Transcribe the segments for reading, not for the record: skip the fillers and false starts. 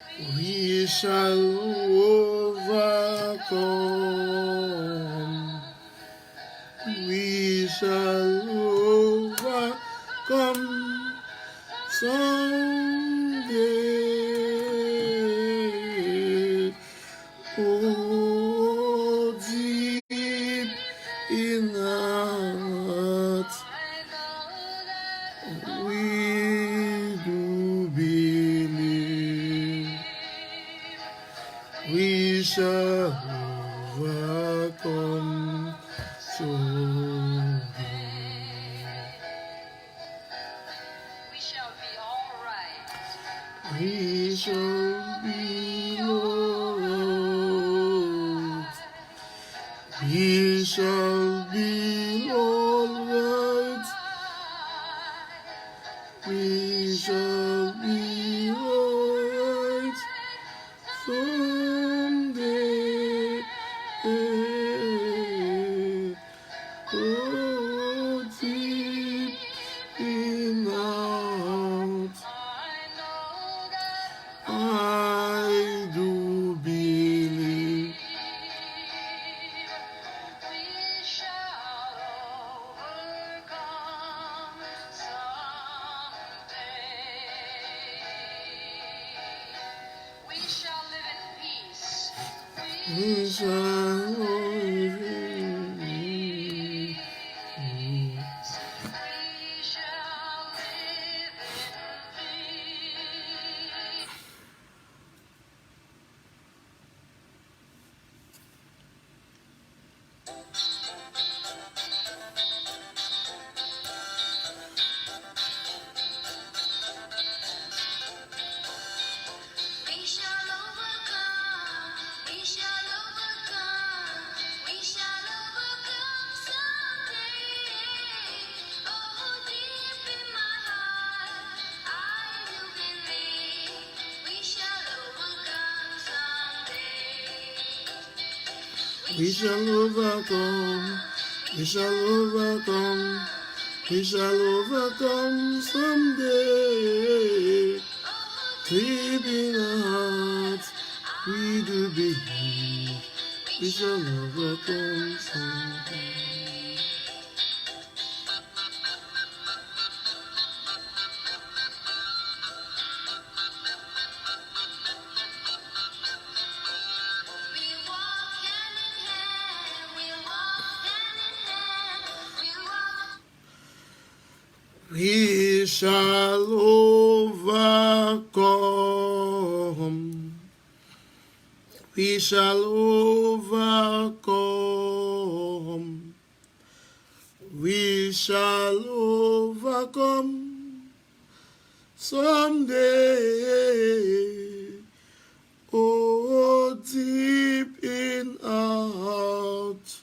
We shall overcome. We shall overcome someday. Oh, deep in our hearts, we do believe we shall overcome someday. We shall be all right. We shall be Lord. We shall be all right. We shall be all right someday. Oh, deep in out, I do believe We shall overcome someday. We shall live in peace. we shall live. We shall live in peace. We shall overcome. We shall overcome. We shall overcome someday. Oh, deep in my heart, I do believe we shall overcome someday. We shall overcome. We shall overcome. We shall overcome someday. Deep in our hearts, we do believe we shall overcome someday. We walk hand in hand. We walk hand in hand. We walk. We shall overcome. We shall overcome. We shall overcome someday. Oh, deep in our heart,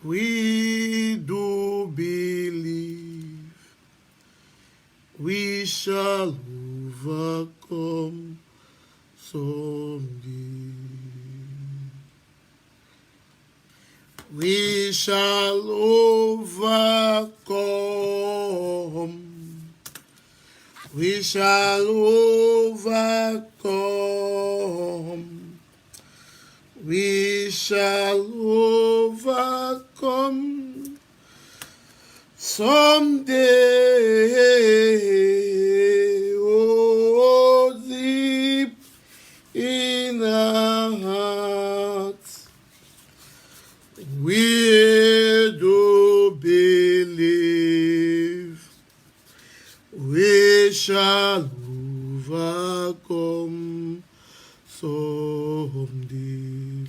we do believe we shall overcome someday. We shall overcome. We shall overcome. We shall overcome someday. Oh, deep in our hearts, we do believe we shall overcome someday.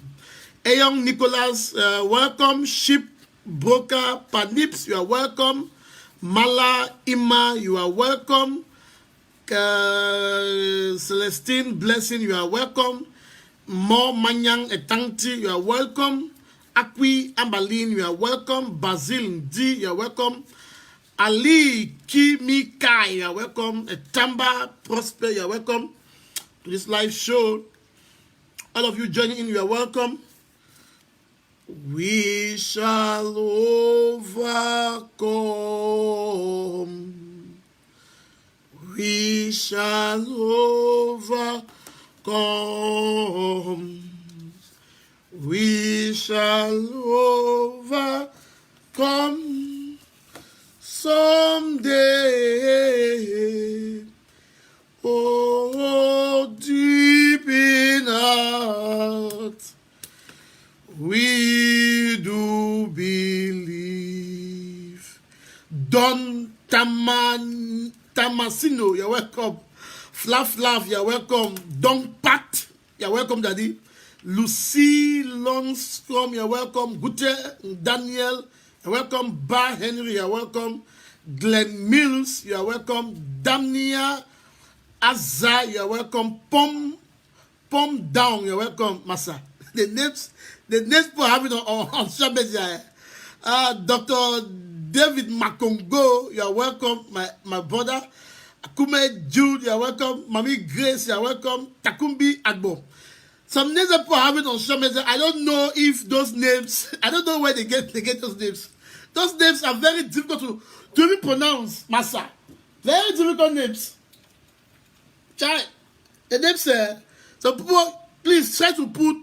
Hey, young Nicholas, welcome. Ship Broker Panips, you are welcome. Mala Ima, you are welcome. Celestine Blessing, you are welcome. Mo Manyang Etangti, you are welcome. Akwi Ambalin, you are welcome. Basil D, you are welcome. Ali Kimikai, you are welcome. Etamba Prosper, you are welcome to this live show. All of you joining in, you are welcome. We shall overcome. we shall overcome. We shall overcome someday. Oh, deep in heart, we do believe. Don Tamasino, you're welcome. Flaff, you're welcome. Don Pat, you're welcome, Daddy. Lucy Longstrom, you're welcome. Gute Daniel, you're welcome. Bar Henry, you're welcome. Glenn Mills, you're welcome. Damnia Azza, you're welcome. Pom Down, you're welcome. Massa. The names for having on Shabeja. Dr. David Makongo, you're welcome. My brother. Akume Jude, you're welcome. Mami Grace, you're welcome. Takumbi Agbo. Some names that people have it on social media, I don't know if those names, I don't know where they get those names. Those names are very difficult to even pronounce, Massa. Very difficult names. Try. The names, some people, please try to put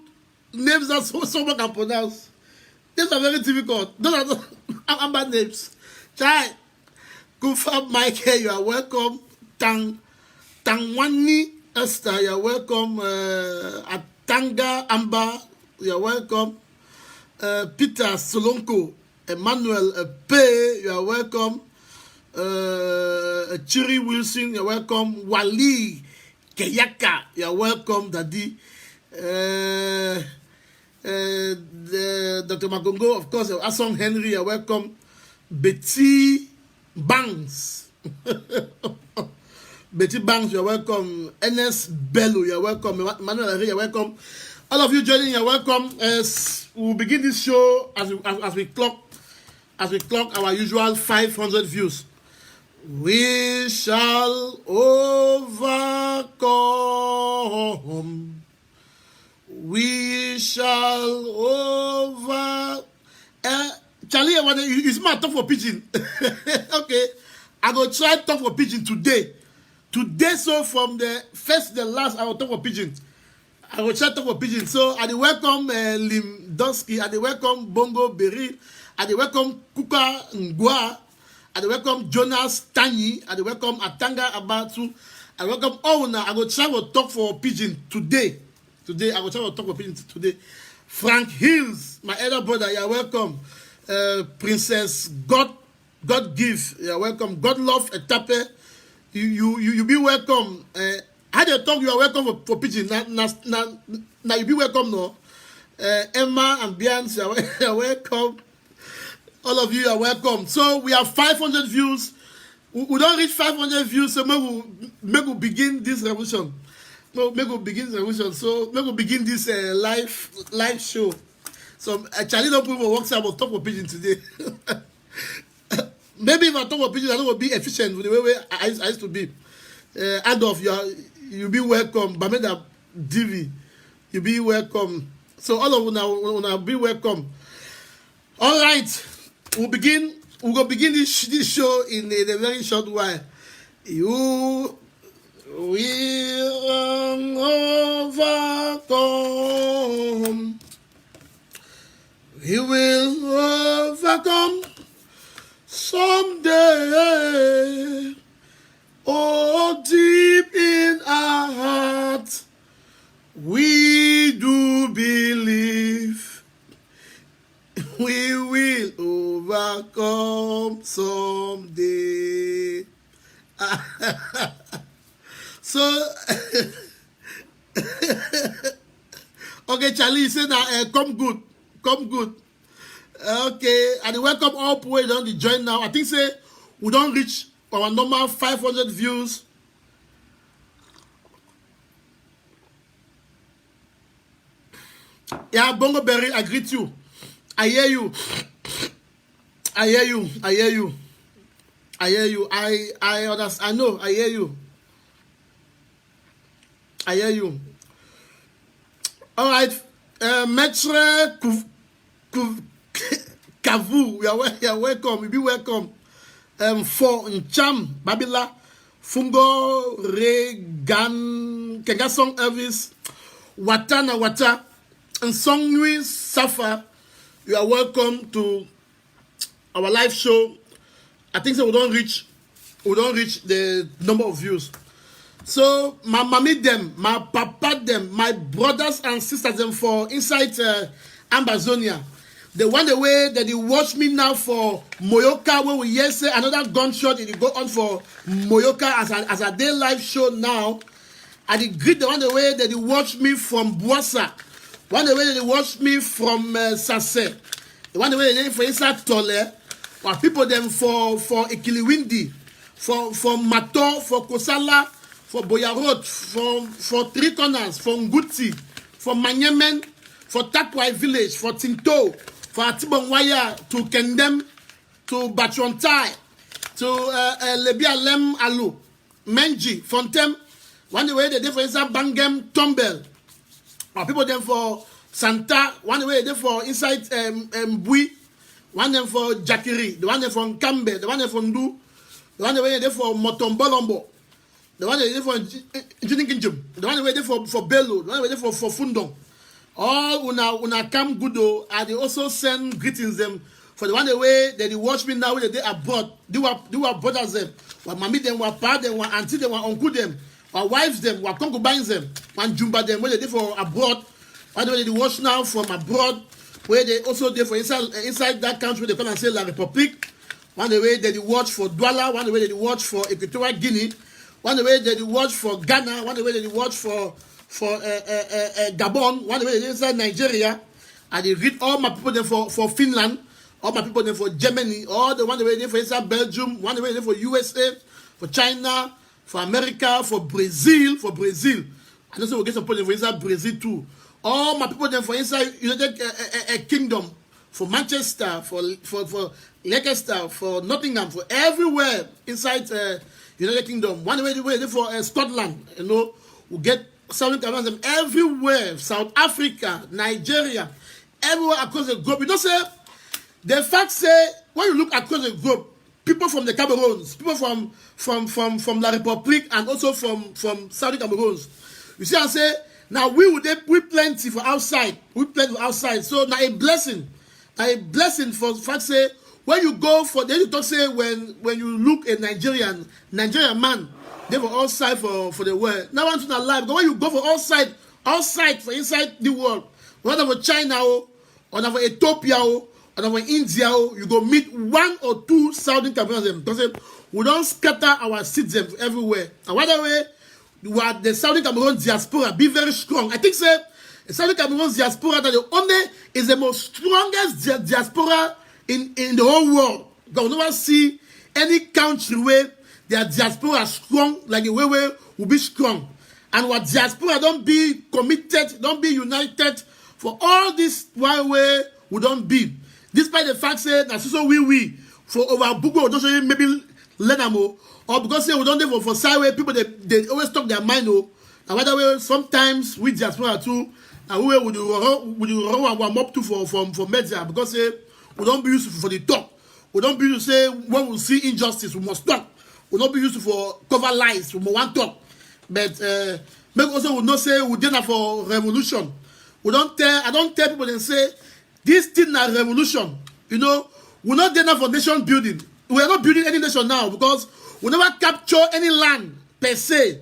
names that someone can pronounce. Names are very difficult. Those are bad names. Try. Kufa Michael, you are welcome. Tangwani Esther, you are welcome. Atanga Amba, you are welcome. Peter Solonko, Emmanuel P, you are welcome. Chiri Wilson, you are welcome. Wali Keyaka, you are welcome, Daddy. Dr. Magongo, of course, Asong Henry, you are welcome. Betty Banks. Betty Banks, you're welcome. NS Bello, you're welcome. Emmanuel, you're welcome. All of you joining, you're welcome. We'll begin this show as we clock our usual 500 views. We shall overcome. We shall Charlie, it's my talk for pigeon. Okay, I go try talk for pigeon today. So from the first to the last, I will talk for pigeon. I will try talk for pigeon. So I welcome Lim Donsky, I welcome Bongo Berry, I welcome Kuka Ngwa, I welcome Jonas Tanyi, I welcome Atanga Abatu, I welcome Ouna. I will try to talk for pigeon today. I will try to talk for pigeon today. Frank Hills, my elder brother, you are welcome. Princess God give, you are welcome. God love Etape, you be welcome. How they talk, you are welcome for pigeon. Now you be welcome, no. Emma and Bians, you are welcome. All of you are welcome. So we have 500 views. We don't reach 500 views, so maybe we'll begin this revolution. So maybe we'll begin this live show. So Charlie don't put my works out on top of pigeon today. Maybe if I talk about pigeon, I don't will be efficient with the way I used to be. Adolf, you be welcome. Bameda Divi, you be welcome. So all of you now be welcome. All right, we'll go begin this show in a very short while. You will overcome. We will overcome someday. Oh, deep in our hearts, we do believe we will overcome someday. So, okay, Charlie, say that come good. Okay, and welcome all people who don't join now. I think say we don't reach our normal 500 views. Yeah, Bongo Berry, I greet you. I hear you. I understand. I know. I hear you. All right, Maître Kavu, you are welcome. You be welcome. For Ncham Babila, Fungo, Regan, Kengasong Elvis, Watana Wata, and Songwi Safa. You are welcome to our live show. I think so we don't reach the number of views. So my mommy them, my papa them, my brothers and sisters them for inside Ambazonia. The one the way that they watch me now for Moyoka, where we hear say another gunshot, it go on for Moyoka as a day live show now. And they greet the one the way that they watch me from Boassa, one the way that they watch me from Sase, the one the way they for inside Tole, or people them for Ikiliwindi, for Mato, for Kosala, for Boyarot, for Three Corners, for Nguti, for Manyemen, for Takwai Village, for Tinto, for Atibonwaya, to Kendem, to Bachontai, to Lebialem Alu, Menji, Fontem, one way they did for inside Bangem, Tombel, or people them for Santa, one way they for inside Bui, one them for Jakiri, the one them for Kambe, the one them for Ndu, the one way they for Motombolombo, the one they did for Junikinjum, the one way they for Bello, the one way they for Fundong. All una come goodo, and they also send greetings them for the one way that they watch me now when they abroad. Do what brothers them, what mommy them, what pa them, what auntie them, what uncle them, what wives them, what concubines them, what jumba them, where they did for abroad. One way they watch now from abroad, where they also did for inside that country they come and say La République. One way they watch for Douala, one way they watch for Equatorial Guinea, one way they watch for Ghana, one way they watch for Gabon, one way they inside Nigeria, and they read all my people there for Finland, all my people there for Germany, all the one way they for inside Belgium, one way they for USA, for China, for America, for Brazil, and also we get some people for inside Brazil too. All my people there for inside United Kingdom, for Manchester, for Leicester, for Nottingham, for everywhere inside United Kingdom. One way they for Scotland, you know, we get Southern Cameroonians everywhere, South Africa, Nigeria, everywhere across the globe. You know, say the fact say when you look across the globe, people from the Cameroons, people from La République, and also from Southern Cameroons, you see, I say now we plenty for outside, So now a blessing for fact say when you go for then you talk say when you look a Nigerian man. They for all side for the world. Now I'm not alive. Because when you go for all side for inside the world, whether for China or for Ethiopia or for India, you go meet one or two Southern Cameroonians. Because we don't scatter our seeds everywhere. And by the way, the Southern Cameroon diaspora be very strong. I think say the Southern Cameroon diaspora that the only is the most strongest diaspora in the whole world. Because we never see any country where their diaspora strong like the way will be strong. And what diaspora don't be committed, don't be united for all this one way we don't be. Despite the fact say that so we for over Bugo don't say maybe Lenamo or because say we don't do for sideway people they always talk their mind and by the way sometimes we diaspora too and we would warm up to for media because say we don't be used for the talk. We don't be used to say when we see injustice we must talk. We not be used for cover lies. We want talk, but make also we not say we dinner for revolution. We don't tell. I don't tell people and say this thing is revolution. You know, we not dinner for nation building. We are not building any nation now because we never capture any land per se.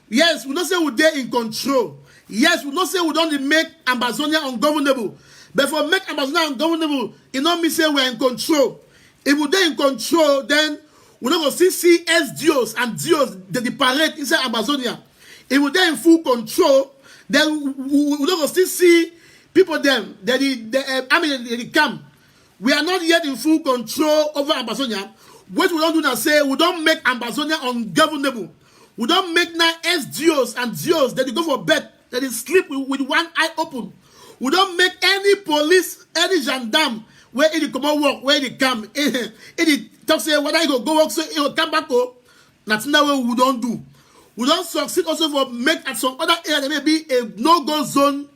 Yes, we not say we there in control. Yes, we not say we don't make Ambazonia ungovernable. But for make Ambazonia ungovernable, it not mean say we are in control. If we there in control, then we're not going to see SDOs and DOs they parade inside Amazonia. If we're there in full control, then we're not going to see people them they come. We are not yet in full control over Amazonia. What we don't do now say we don't make Amazonia ungovernable. We don't make now SDOs and DOs that they go for bed, that they sleep with one eye open. We don't make any police, any gendarme where it come out work, where they come. It talk say whether you go work so it will come back. That's not what we don't do. We don't succeed also for make at some other area there may be a no-go zone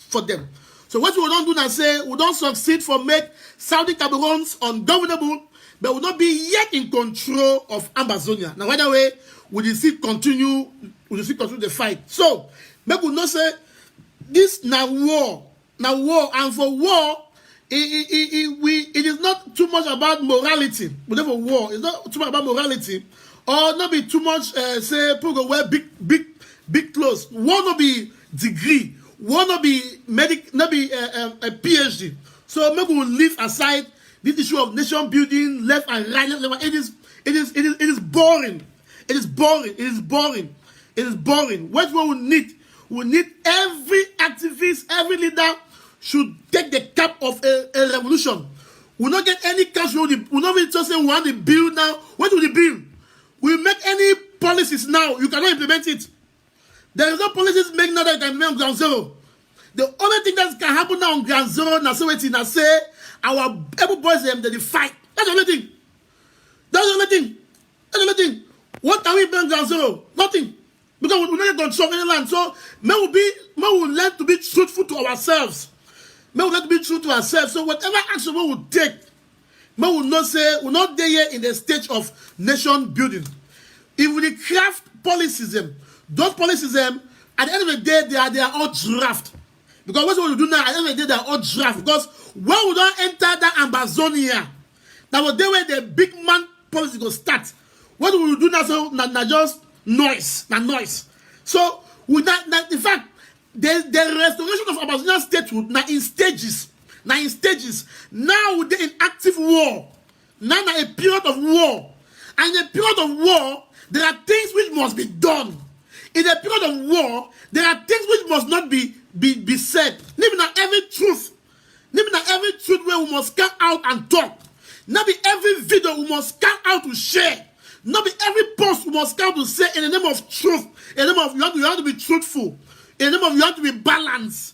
for them. So what we don't do now say we don't succeed for make Saudi Cameroons ungovernable, but will not be yet in control of Ambazonia. Now by the way, we will still continue the fight. So make we know say this now war, and for war, it is not too much about morality. Whatever war, it's not too much about morality, or not be too much say people go wear big clothes. War not be degree, war not be not be a PhD. So maybe we'll leave aside this issue of nation building, left and right. It is boring. It is boring. What we need every activist, every leader should take the cap of a revolution. We'll not get any cash. We'll not be just say we want the bill now. What will the bill? We make any policies now. You cannot implement it. There is no policies make now that you can make on ground zero. The only thing that can happen now on ground zero, now say our able boys them they fight. That's the only thing. That's the only thing. What can we bring ground zero? Nothing. Because we don't control any land. So may we learn to be truthful to ourselves. May we learn to be true to ourselves. So whatever action we will take, may we not say we're not there yet in the stage of nation building. If we craft policies, those policies, at the end of the day, they are all draft. Because what we do now, at the end of the day, they are all draft. Because when we don't enter that Ambazonia, that was there where the big man policy go start. What we will do now, so not just noise. So we not in fact the restoration of Ambazonian statehood now in stages. Now we're in active war. Now a period of war. And in a period of war, there are things which must be done. In a period of war, there are things which must not be said. Even not every truth where we must come out and talk. Not be every video we must come out to share. Not be every post we must come to say in the name of truth. In the name of you have to be truthful. In the name of you have to be balanced.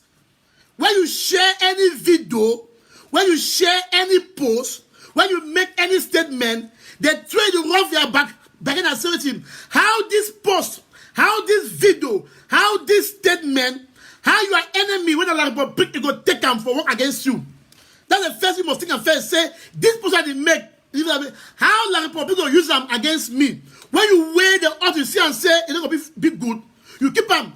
When you share any video, when you share any post, when you make any statement, they try to run your back and say to him, how this post, how this video, how this statement, how your enemy, when the Republic, you go take them for work against you. That's the first thing you must think and first say, this post I didn't make. How La Republic will use them against me? When you weigh the odds, you see and say it's not gonna be good, you keep them.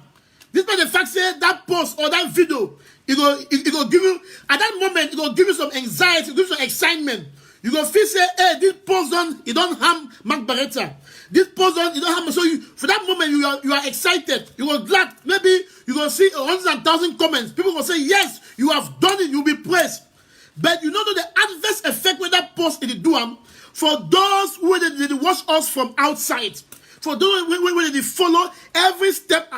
This by the fact say that post or that video, it will give you at that moment, it will give you some anxiety, it will give you some excitement. You go feel say, hey, this post don't harm Mark Bareta. This post don't harm me. So for that moment you are excited. You will glad. Maybe you will see 100,000 comments. People will say, yes, you have done it. You'll be praised. But you know the adverse effect when that post is doing for those who they watch us from outside, for those who they follow every step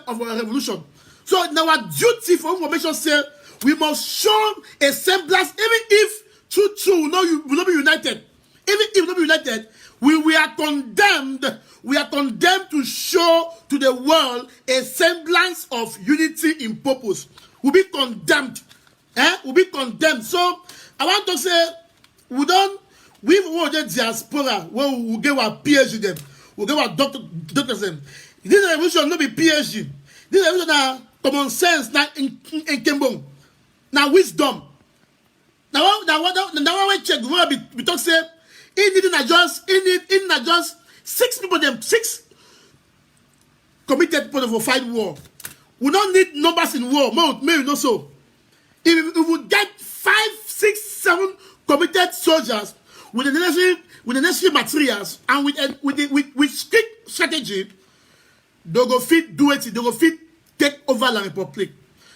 of our revolution. So now our duty for information say we must show a semblance, even if true, you will not be united. Even if we will not be united, we are condemned. We are condemned to show to the world a semblance of unity in purpose. We'll be condemned. We'll be condemned. So I want to say we the diaspora where we give our PhD them, we give our doctors them. This revolution not be PhD. This revolution now common sense, now in Cameroon, now wisdom. Now we check. We talk say it not just 6 people them 6 committed people for fight war. We don't need numbers in war. Maybe not so. If we get 5, 6, 7 committed soldiers with the necessary materials and with strict strategy, they go fit do it. They go fit take over La Republic.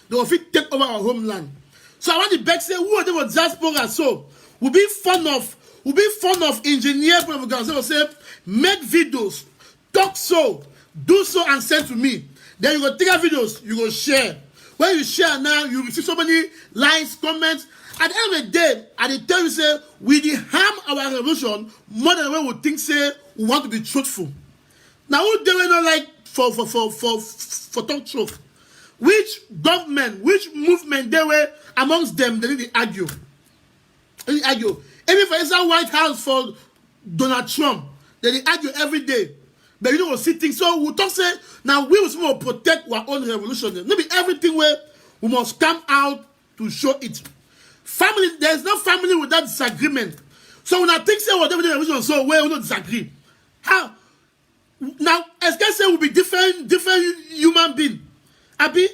They go fit take over our homeland. So I want the back say who are they diaspora? So we'll be fond of engineer people say make videos, talk so, do so and send to me. Then you go take our videos, you go share. When you share now, you receive so many likes, comments. At the end of the day, at the time you say, we harm our revolution more than when we think say we want to be truthful. Now who they will not like for talk truth? Which government, which movement they were amongst them, they didn't argue. Even for instance, White House for Donald Trump, they didn't argue every day. But you know what see things. So we talk say now we will protect our own revolution. Maybe everything where we must come out to show it. Family, there is no family without disagreement. So when I think say whatever the revolution so where we don't disagree. How? Now, as can say, will be different human being. Abi,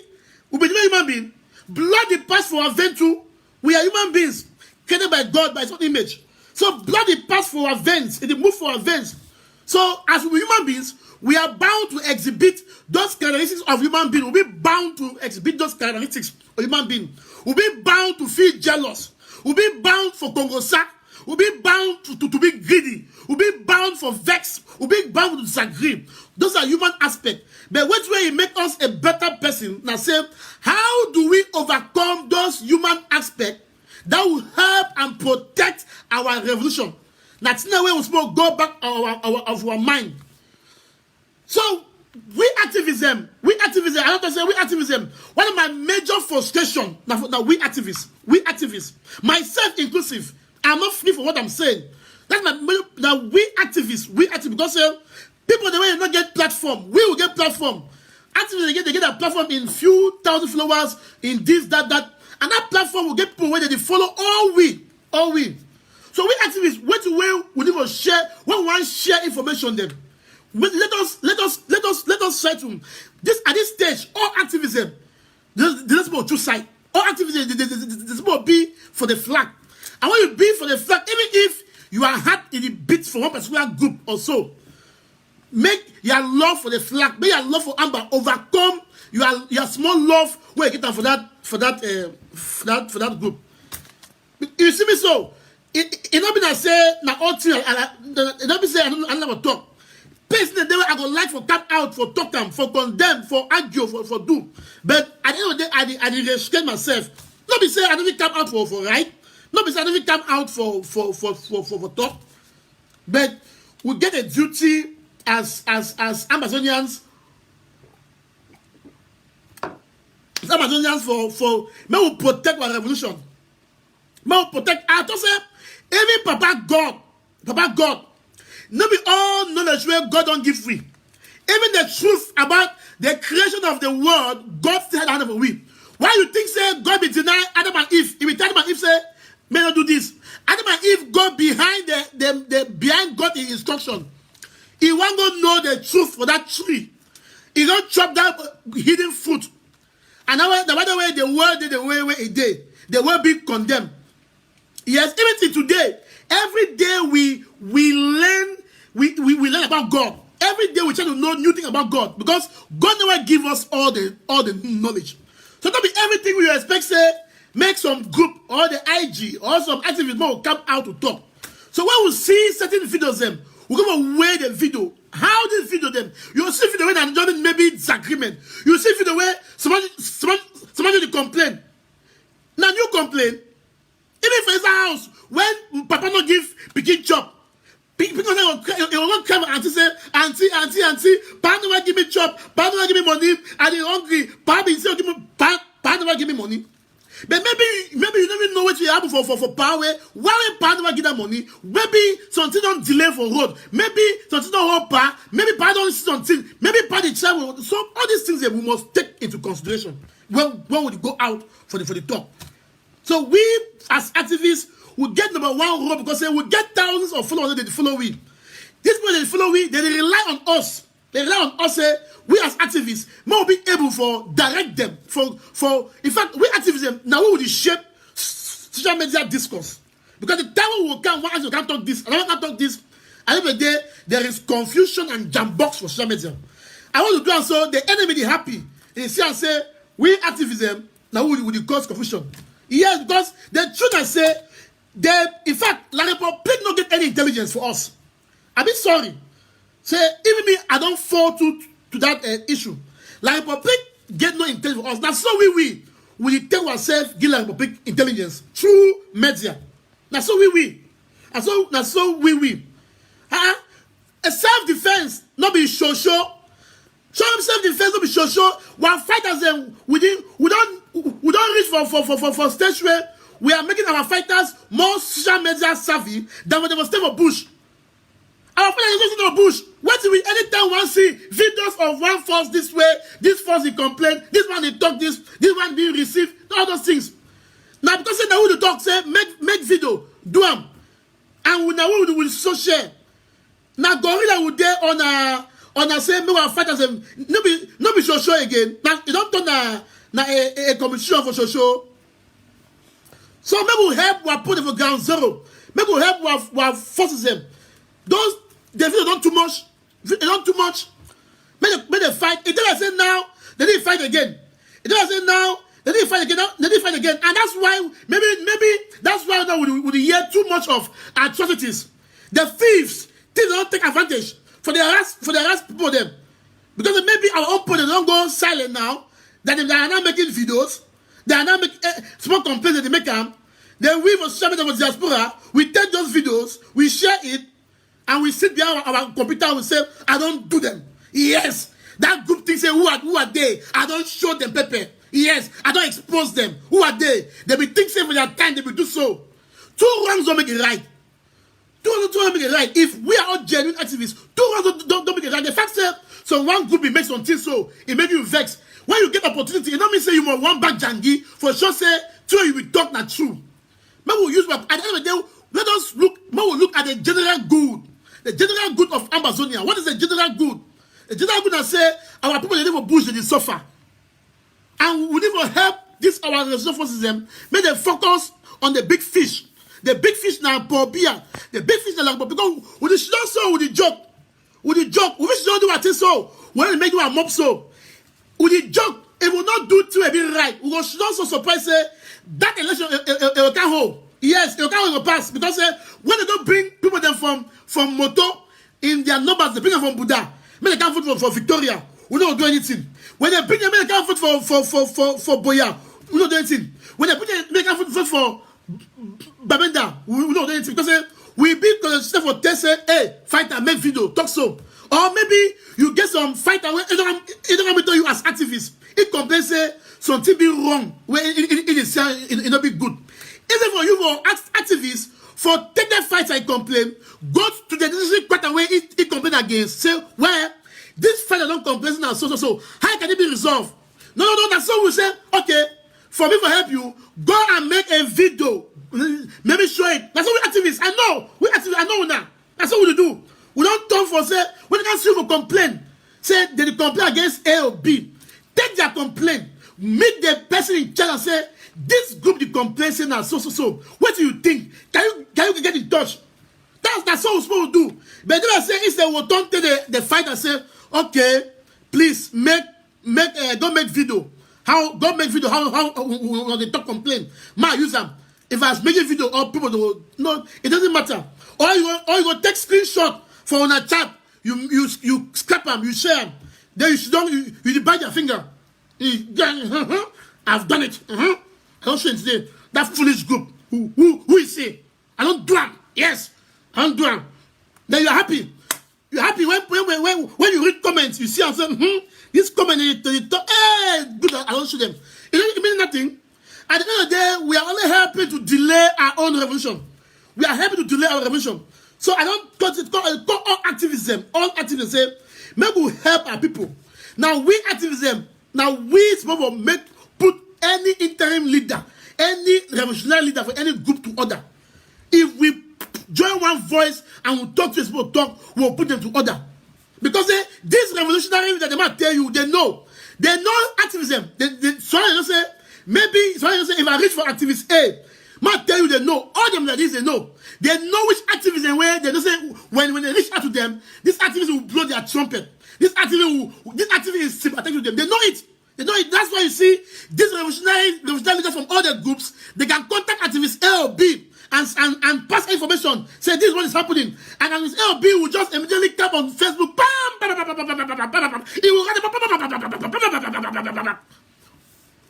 will be different human being. Blood is passed for our vein too. We are human beings, created by God by His own image. So blood is passed for our veins. It moves for our veins. So as we human beings, we are bound to exhibit those characteristics of human being. We'll be bound to exhibit those characteristics of human being. We'll be bound to feel jealous. We'll be bound for Congosa. We'll be bound to be greedy. We'll be bound for vex. We'll be bound to disagree. Those are human aspects. But which way it make us a better person? Now say, how do we overcome those human aspects that will help and protect our revolution? That's now where we supposed to go back of our mind. So we activism. I have to say we activism. One of my major frustration now we activists, myself inclusive. I'm not free for what I'm saying. That's my now we activists because people the way they not get platform, we will get platform. Activists they get a platform in few thousand followers in this that, and that platform will get people where they follow all we. So we activists, we need to share. When we want to share information, then let us try to this at this stage. All activism, there's about two sides. All activism, there's about be for the flag. And when you be for the flag, even if you are hurt in the beat for one particular group or so, make your love for the flag, make your love for Amber overcome your small love where you get them for that group. You see me so. It not be that say na all thing. It not be say I never talk. Personally, the way I go like for come out for talk them for condemn for argue for do. But at the end of the day, I did restrain myself. Not be say I don't come out for right. Not be say I don't come out for talk. But we get a duty as Ambazonians. As Ambazonians for may we protect our revolution. May we protect. I just say. Even Papa God, not be all knowledge where God don't give free. Even the truth about the creation of the world, God still had hand of a we. Why you think say God be deny Adam and Eve? If Adam and Eve say, may not do this. Adam and Eve go behind the behind God's instruction. He want to know the truth for that tree. He don't chop that hidden fruit. And now the way the world did the way it did, the world be condemned. Yes, even till today, every day we learn about God. Every day we try to know new thing about God because God never give us all the knowledge. So don't be everything we expect. Say make some group or the IG or some activists will come out to talk. So when we see certain videos, them we're gonna weigh the video. How do you video them? You see video when I'm doing maybe disagreement. You see video where somebody complain. Now you complain. Even for his house, when Papa not give pikin chop, people not come and say, auntie, Papa never give me chop, Papa never give me money, and they hungry. Papa say, Papa never give me money. But maybe you don't even know what you have for power. Why Papa never give that money? Maybe something don't delay for road. Maybe something don't hold Papa. Maybe Papa don't see something. Maybe Papa the travel. So all these things that we must take into consideration when we go out for the talk. So we, as activists, will get number one role because we get thousands of followers that they follow we. These people that follow we, they rely on us. They rely on us. We as activists may be able to direct them. In fact, we activism now we will shape social media discourse because the time we will come, one as you can't talk this, another can't talk this. At the end of the day, there is confusion and jambox for social media. I want to do so the enemy is happy. They see and say we activism now we will cause confusion. Yes, because the truth I say, in fact, La Republic not get any intelligence for us. I be sorry. Say, even me, I don't fall to that issue. La Republic get no intelligence for us. Now, so we tell ourselves, give La Republic intelligence through media. Now, so we. And so we. A self-defense, not be show. Self-defense, not be show. While fighters, we don't reach for stage where we are making our fighters more social media savvy than when they were stay for bush. Our fighters are in the bush. What do we anytime one see videos of one force this way, this force they complain, this one they talk this one being received, all those things. Now because say now we talk, say make video, do them. And we now we will so share. Now gorilla would there on the same me will fight as a no be show again. Now you don't turn a commission for show. So maybe we help we put them for ground zero. Maybe we help we forces them. Those they feel not too much. They don't too much. Make they fight. It doesn't say now they didn't fight again. It doesn't say now they didn't fight again. They didn't fight again, and that's why maybe that's why now we hear too much of atrocities. The thieves don't take advantage for the harass people them because maybe our own people don't go silent now. That they are not making videos. They are not making small complaints that they make them. Then we for social media for diaspora, we take those videos, we share it, and we sit behind our computer and we say, I don't do them. Yes. That group thinks say, who are they? I don't show them paper. Yes. I don't expose them. Who are they? They be thinking for their time, they will do so. Two wrongs don't make it right. Two wrongs don't make it right. If we are all genuine activists, two wrongs don't make it right. The fact that so one group makes something so, it makes you vex. When you get opportunity, you don't mean say you must one back jangi for sure say two you will talk not true. Maybe we use at the end of the day, let us look, maybe we look at the general good. The general good of Ambazonia. What is the general good? The general good that say our people they live for bush, they suffer. And we need to help this our resistance forces them, make them focus on the big fish. The big fish now for beer. The big fish now because with the shit so with the joke. With the joke, we should not do what so when they make you a mob so. With the joke, it will not do to a bit right. We should also surprise say that election it can hold. Yes, it can hold pass because when they don't bring people them from Moto in their numbers, they bring them from Buddha. When they can't vote for Victoria, we don't do anything. When they bring them, they can't vote for Boya, we don't do anything. When they bring them, they can't vote for Babenda, we don't do anything because we be considered for test say, hey, fight and make video, talk so. Or maybe you get some fighter where it don't tell you as activists. It complains say something be wrong where it not be good. Even for you for activists for take that fight and complain, go to the decision quarter where it complain against. Say where this fighter don't complain now so. How can it be resolved? No. That's so we say okay. For me to help you, go and make a video. Maybe show it. That's what we activists. I know. We activists. I know now. That's what we do. We don't talk for say when they can see for complaint. Say they complain against A or B. Take their complaint. Meet the person in charge and say this group the complaint say now so. What do you think? Can you get in touch? That's what we're supposed to do. But then I say instead we'll turn to the fight and say okay, please don't make video. How they talk complaint. Ma use them. If I was making video, all people do no, it doesn't matter. Or you go take screenshot for on a chat. You scrap them, you share them. Then you bite your finger. I've done it. I don't show it today. That foolish group. Who is it? I don't do them. Yes, I don't do them. Then you're happy. You're happy when you read comments. You see, I'm saying, this comment hey, good. I don't show them. It means nothing. At the end of the day, we are only helping to delay our own revolution. We are helping to delay our revolution. So I don't call all activism. All activism say, maybe we help our people. Now we activism. Now we supposed to put any interim leader, any revolutionary leader for any group to order. If we join one voice and we talk to these people, we'll put them to order. Because this revolutionary that they might tell you, they know activism. So I say, maybe if I reach for activist A, might tell you they know. All them like this, they know. They know which activism where they don't say when they reach out to them, this activist will blow their trumpet. This activist is sympathetic to them. They know it. They know it. That's why you see these revolutionary leaders from all the groups, they can contact activist A or B and pass information. Say this is what is happening. And activist A or B will just immediately tap on Facebook. It will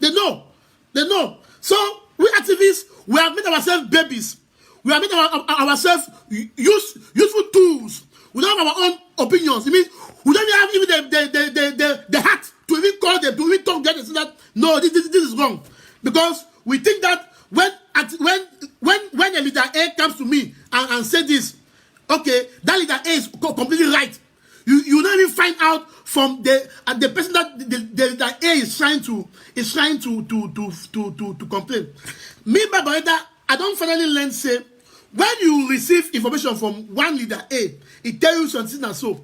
They know. So we activists, we have made ourselves babies. We have made ourselves useful tools. We don't have our own opinions. It means we don't have even the heart to even call them, to even talk to them and say that no, this is wrong. Because we think that when a leader A comes to me and say this, okay, that leader A is completely right. You don't even find out from the person that the A is trying to complain. Me by Bareta, I don't finally learn say when you receive information from one leader A, it tells you something and so.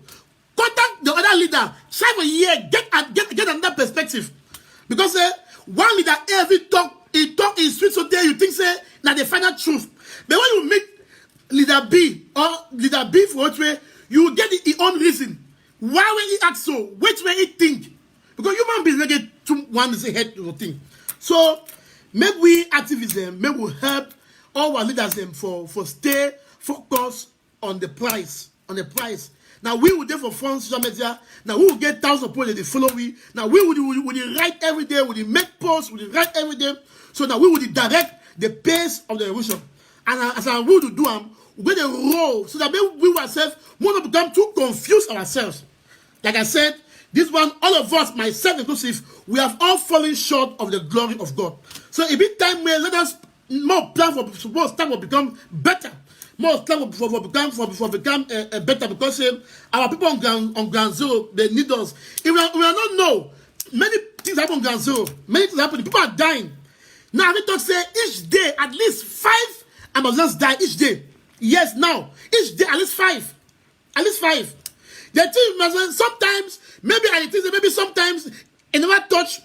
Contact the other leader, try for a year, get another perspective. Because one leader every talk in sweet so there you think say now the final truth. But when you meet leader B or leader B for what way, you get his own reason. Why when he act so? Which way he think? Because human beings they get to one is a head to thing. So maybe we activism, maybe we help all our leaders them for stay focused on the price. Now we will there for fun social media. Now we will get thousands of people that they follow we. Now we will write every day, we will make posts, we will write every day. So now we will direct the pace of the revolution. And as I will do them, we get a role so that we ourselves will not become too confused ourselves. Like I said, this one, all of us, myself inclusive, we have all fallen short of the glory of God. So it be time where let us more plan for stuff will become better. More stuff for become better because our people on ground zero, they need us. If we are not know, many things happen on ground zero. Many things happen. People are dying. Now we talk say each day at least 5 Amazons die each day. Yes, now each day at least 5. At least 5. The thing sometimes maybe sometimes it never touch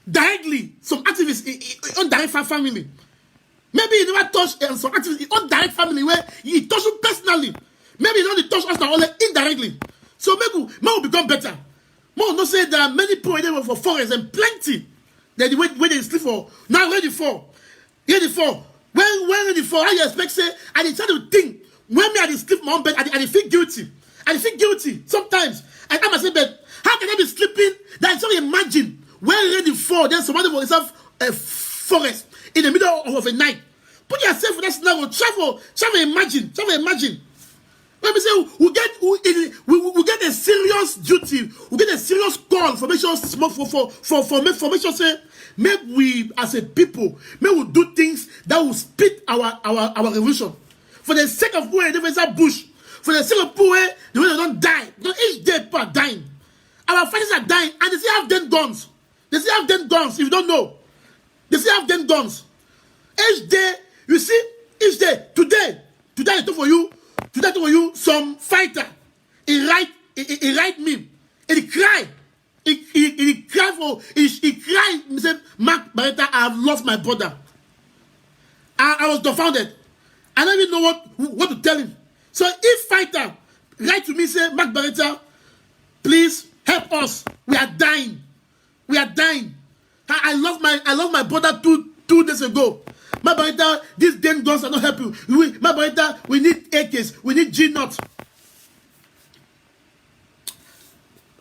directly some activists on direct family. Maybe you never touch some activists on direct family where you touch them personally. Maybe you don't touch us now only indirectly. So maybe more will become better. More not say there are many people there for forest and plenty that where they sleep for now ready for. When ready for how you expect say I dey try to think when me I dey sleep my own bed I dey feel guilty. I feel guilty sometimes. I am say but how can I be sleeping? That's so imagine when ready for then somebody will have a forest in the middle of a night. Put yourself in that scenario. Travel, imagine. When we say we get a serious duty, we get a serious call for make sure say make we as a people may we do things that will speed our revolution. For the sake of where they are bush, for the sake of people where they don't die. Because each day people are dying. Our fighters are dying and they still have them guns. If you don't know. They still have them guns. Each day, you see, today I talk for you, some fighter, he write me, and he cry, he cry, he said, Mark Bareta, I have lost my brother. I was dumbfounded. I don't even know what to tell him. So if fighter write to me, say, Mark Bareta, please help us. We are dying. I lost my brother two days ago. My Bareta, these damn guns are not helping. My Bareta, we need AKs, we need G0.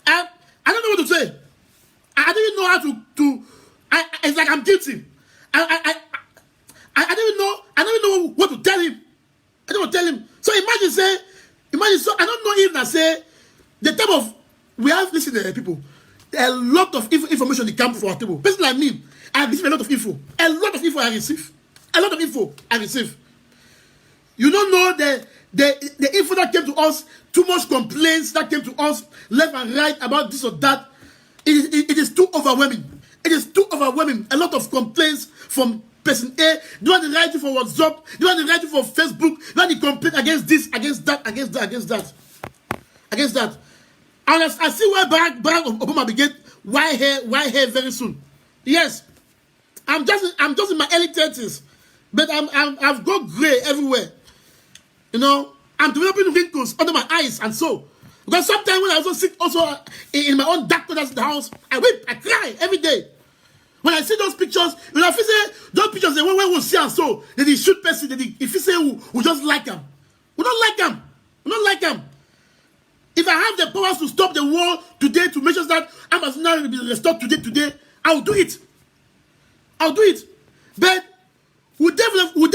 I don't know what to say. I don't even know how to it's like I'm guilty. I don't even know what to tell him. I don't want to tell him. So imagine so I don't know if I say the type of we have listened to people. A lot of information they come for our table. Person like me, I have received a lot of info. I receive. You don't know the info that came to us, too much complaints that came to us left and right about this or that. It is too overwhelming. A lot of complaints from person A. Do want to write you for WhatsApp? Do want to write you for Facebook? Do want to complain against this, against that? And I see where Barack Obama will get white hair very soon. Yes, I'm just in my early 30s, but I've got gray everywhere. You know, I'm developing wrinkles under my eyes and so. Because sometimes when I also sit in my own dark corners in the house, I weep, I cry every day. When I see those pictures, you know, if you say those pictures, when we see and so, then they shoot person, if you say we just like them, we don't like them. If I have the powers to stop the war today to make sure that Ambazonian will be restored today, I'll do it. But we definitely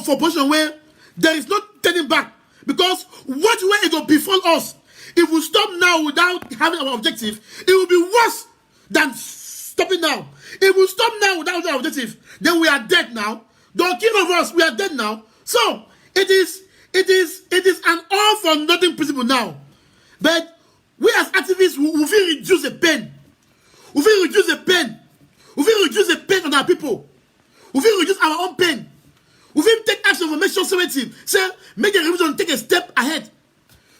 for a position where there is no turning back. Because what way it will befall us, if we stop now without having our objective, it will be worse than stopping now. If we stop now without our objective, then we are dead now. Don't kill of us, we are dead now. So it is an all for nothing principle now. But we as activists, we will reduce the pain. We will reduce the pain on our people. We will reduce our own pain. We will take action for make sure 17. Say, make a revision, take a step ahead.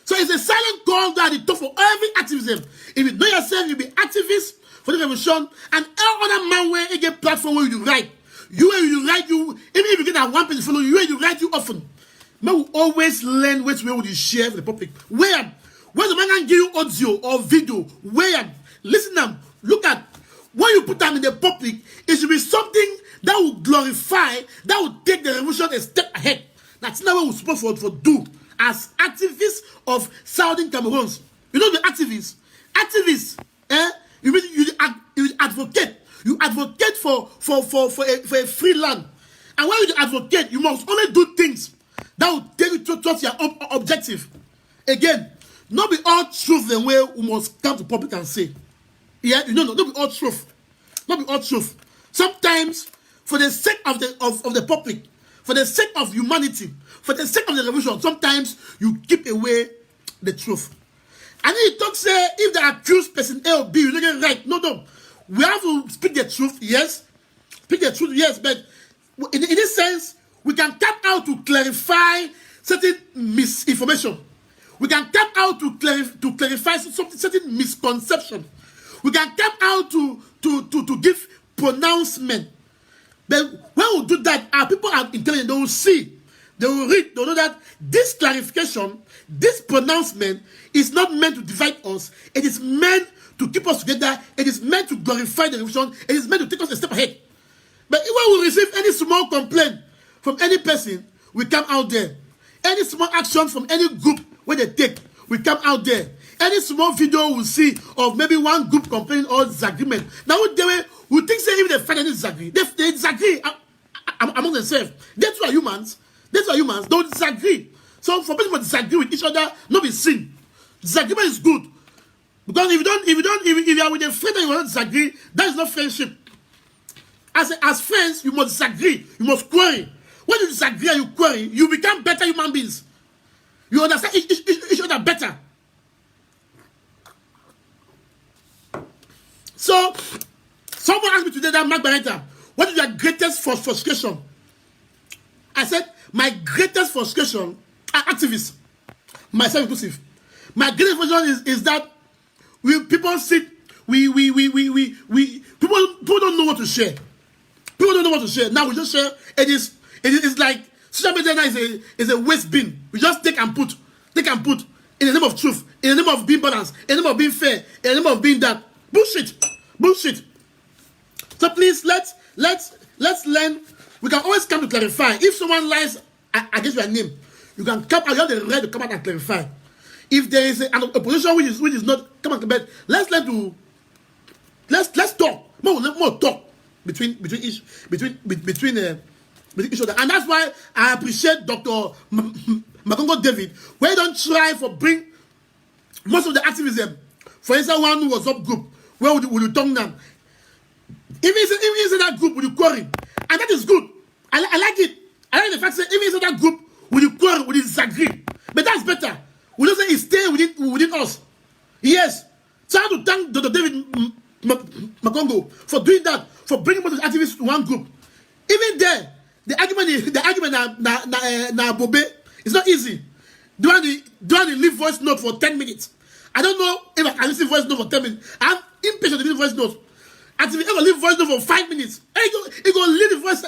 So it's a silent call that it talk for every activism. If you know yourself, you be activist for the revolution, and all other man where you get platform where you write. You write, even if you get that one person follow you write you often. Man will always learn which way would you share with the public. Where the man can give you audio or video, where listen them, look at when you put them in the public, it should be something that will glorify, that will take the revolution a step ahead. That's not what we're supposed to do as activists of Southern Cameroons. You know the activists. Activists, you advocate. You advocate for a free land. And when you advocate, you must only do things that will take you towards your objective. Again, not be all truth the way we must come to public and say. Yeah, not be all truth. Not be all truth. Sometimes, for the sake of the public, for the sake of humanity, for the sake of the revolution, sometimes you keep away the truth. And then you talk, say, if the accused person A or B, you don't get right. No. We have to speak the truth, yes. Speak the truth, yes. But in this sense, we can come out to clarify certain misinformation. We can come out to clarify certain misconception. We can come out to give pronouncement. But when we do that, our people are intelligent. They will see, they will read, they will know that this clarification, this pronouncement is not meant to divide us. It is meant to keep us together. It is meant to glorify the revolution. It is meant to take us a step ahead. But when we receive any small complaint from any person, we come out there. Any small action from any group where they take, we come out there. Any small video we see of maybe one group complaining or disagreement. Now we think say even they find any disagree. They disagree among themselves. That's why humans. Don't disagree. So for people to disagree with each other, not be sin. Disagreement is good. Because if you are with a friend and you want to disagree, that is not friendship. As friends, you must disagree. You must query. When you disagree and you query, you become better human beings. You understand each other better. So, someone asked me today that Bareta, what is your greatest frustration? I said, my greatest frustration are activists, myself inclusive. My greatest frustration is that people sit, people don't know what to share. People don't know what to share. Now we just share. It is like social media now is a waste bin. We just take and put in the name of truth, in the name of being balanced, in the name of being fair, in the name of being that. Bullshit. So please let's learn. We can always come to clarify. If someone lies against your name, you can come out. You have the right to come out and clarify. If there is an opposition which is not come out, but let's talk. More talk between each other. And that's why I appreciate Dr. Makongo David, where he don't try for bring most of the activism. For instance, one WhatsApp group where would you talk them? If he's in that group, will you quarry? And that is good. I like it. I like the fact that if he's in that group, will you quarry, will you disagree? But that's better. We don't say he stay within us. Yes. So I have to thank Dr. David Makongo for doing that, for bringing most of the activists to one group. Even there, the argument na Bobe is not easy. Do I leave voice note for 10 minutes? I don't know if I can listen voice note for 10 minutes. I'm impatient to leave voice note. And if I leave voice note for 5 minutes, he go leave the voice.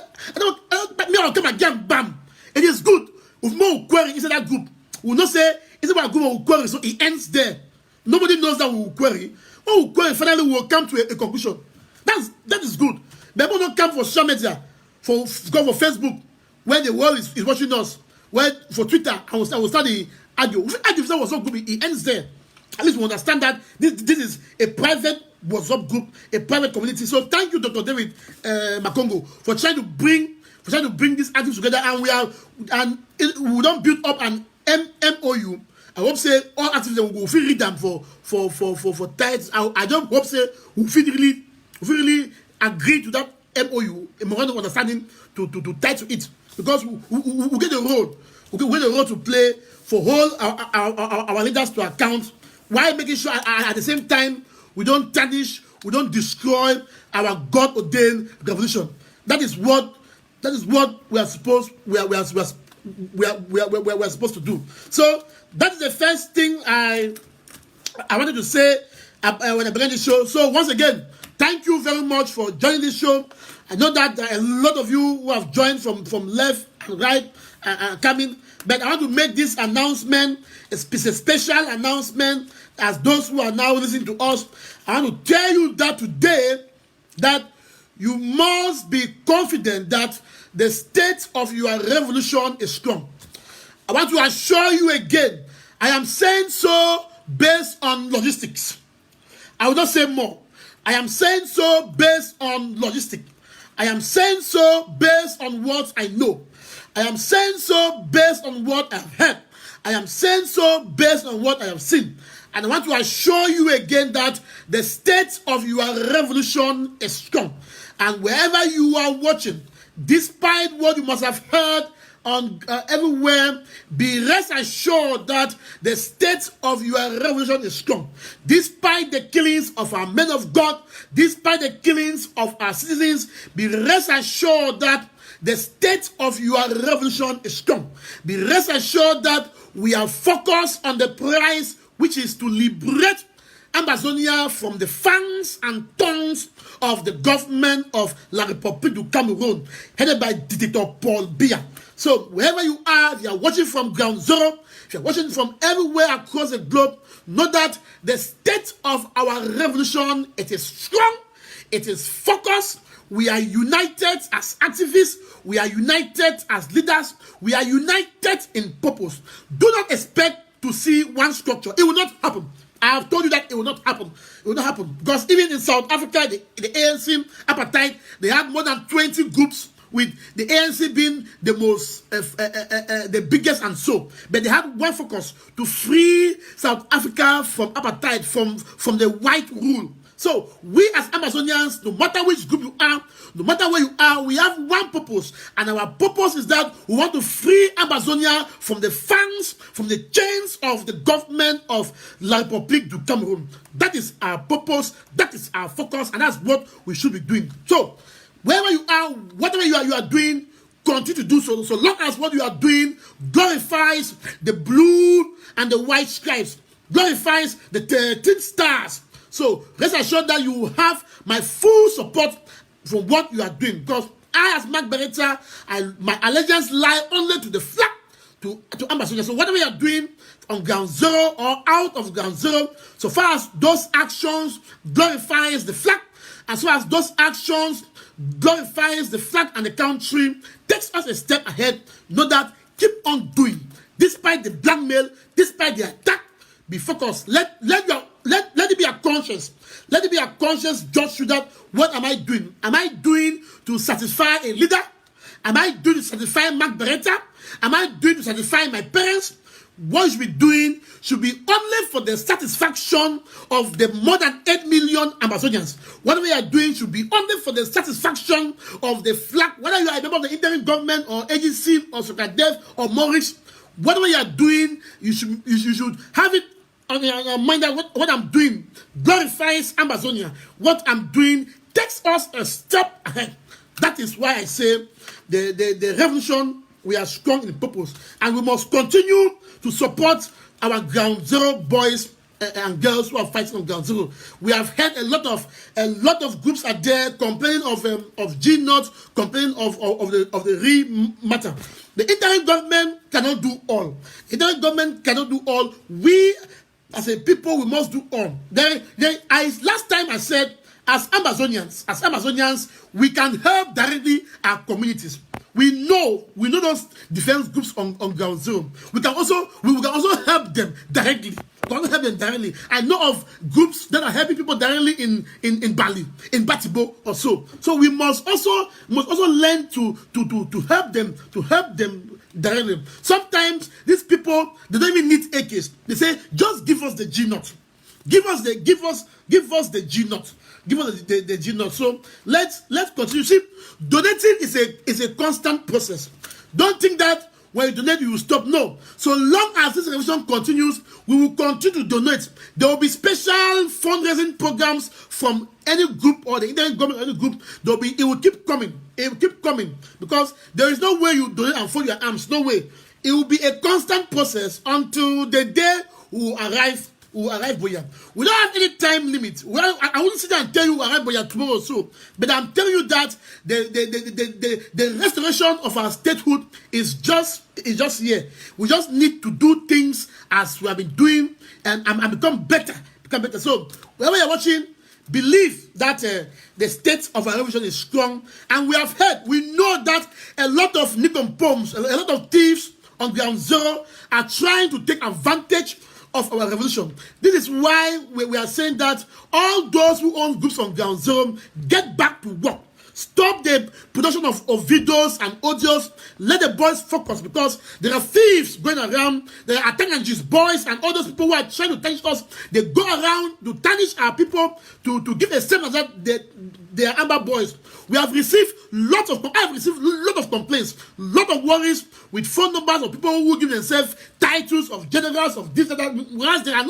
I'll come again, bam. It is good. With more query inside that group, we'll not say it's about a group of query, so it ends there. Nobody knows that we will query. When we query, finally we will come to a conclusion. That is good. People don't come for social media, for Facebook, where the world is watching us. Where for Twitter, I will start the argue. If that was not good, it ends there. At least we understand that this is a private WhatsApp group, a private community. So thank you, Dr. David Makongo, for trying to bring these activities together, and we don't build up an MOU. I hope say all activities will feel read them for tithes. I don't hope say we feel really agree to that MOU, a memorandum of understanding to tie to it, because we get the road. We get the road to play for hold our leaders to account, while making sure at the same time we don't tarnish, we don't destroy our God-ordained revolution. That is what we are supposed to do. So That is the first thing I wanted to say when I began the show. So once again, thank you very much for joining this show. I know that there are a lot of you who have joined from left and right coming, but I want to make this announcement, a special announcement, as those who are now listening to us. I want to tell you that today, that you must be confident that the state of your revolution is strong. I want to assure you again, I am saying so based on logistics. I will not say more. I am saying so based on logistics. I am saying so based on what I know. I am saying so based on what I've heard. I am saying so based on what I have seen. And I want to assure you again that the state of your revolution is strong. And wherever you are watching, despite what you must have heard on everywhere, be rest assured that the state of your revolution is strong. Despite the killings of our men of God, despite the killings of our citizens, be rest assured that the state of your revolution is strong. Be rest assured that we are focused on the prize, which is to liberate Ambazonia from the fangs and tongues of the government of La République du Cameroon, headed by Dictator Paul Biya. So wherever you are, if you are watching from ground zero, if you are watching from everywhere across the globe, know that the state of our revolution, it is strong, it is focused. We are united as activists, we are united as leaders, we are united in purpose. Do not expect to see one structure. It will not happen. I have told you that it will not happen. It will not happen. Because even in South Africa, the ANC apartheid, they had more than 20 groups, with the ANC being the most, the biggest and so. But they had one focus, to free South Africa from apartheid, from the white rule. So we as Ambazonians, no matter which group you are, no matter where you are, we have one purpose. And our purpose is that we want to free Ambazonia from the fangs, from the chains of the government of La République du Cameroon. That is our purpose, that is our focus, and that's what we should be doing. So wherever you are, whatever you are doing, continue to do so. So long as what you are doing glorifies the blue and the white stripes, glorifies the 13 stars. So rest assured that you will have my full support from what you are doing. Because I, as Mark Bareta, my allegiance lie only to the flag, to Ambazonia. So whatever you are doing on ground zero or out of ground zero, so far as those actions glorifies the flag, as far as those actions glorifies the flag and the country, takes us a step ahead, know that keep on doing. Despite the blackmail, despite the attack, be focused. Let it be a conscience. Let it be a conscious judge to that. What am I doing? Am I doing to satisfy a leader? Am I doing to satisfy Mark Bareta? Am I doing to satisfy my parents? What you should be doing should be only for the satisfaction of the more than 8 million Ambazonians. Whatever you are doing should be only for the satisfaction of the flag, whether you are a member of the interim government or agency or Sokadev or Maurice. Whatever you are doing, you should have it on your mind that what I'm doing glorifies Ambazonia. What I'm doing takes us a step ahead. That is why I say the revolution, we are strong in purpose, and we must continue to support our ground zero boys and girls who are fighting on ground zero. We have heard a lot of groups are there complaining of G0, complaining of the real matter. The interim government cannot do all. Interim government cannot do all. We as a people, we must do all. Last time I said, as Ambazonians, we can help directly our communities. We know those defense groups on ground zero. We can also help them directly. I know of groups that are helping people directly in Bali, in Batibo or so. So we must also learn to help them directly. Sometimes these people, they don't even need AKs. They say, just give us the G0. Give us the G0. Give us the G0. So let's continue. See, donating is a constant process. Don't think that when you donate, you will stop. No. So long as this revolution continues, we will continue to donate. There will be special fundraising programs from any group or the internet government or any group. It will keep coming. It will keep coming. Because there is no way you donate and fold your arms. No way. it will be a constant process until the day we arrive Boya. We don't have any time limit. Well, I won't sit there and tell you we arrive Boya tomorrow or so, but I'm telling you that the restoration of our statehood is just here. We just need to do things as we have been doing and become better. So wherever you're watching, believe that the state of our revolution is strong, and we have heard, we know that a lot of Nicompoms, a lot of thieves on ground zero are trying to take advantage of our revolution. This is why we are saying that all those who own groups on ground zero, get back to work. Stop the production of videos and audios. Let the boys focus, because there are thieves going around. There are Atanganji's boys and all those people who are trying to tarnish us. They go around to tarnish our people, to give a sense that they are Amber boys. I have received lot of complaints, lot of worries with phone numbers of people who give themselves titles of generals of this and that. Whereas they are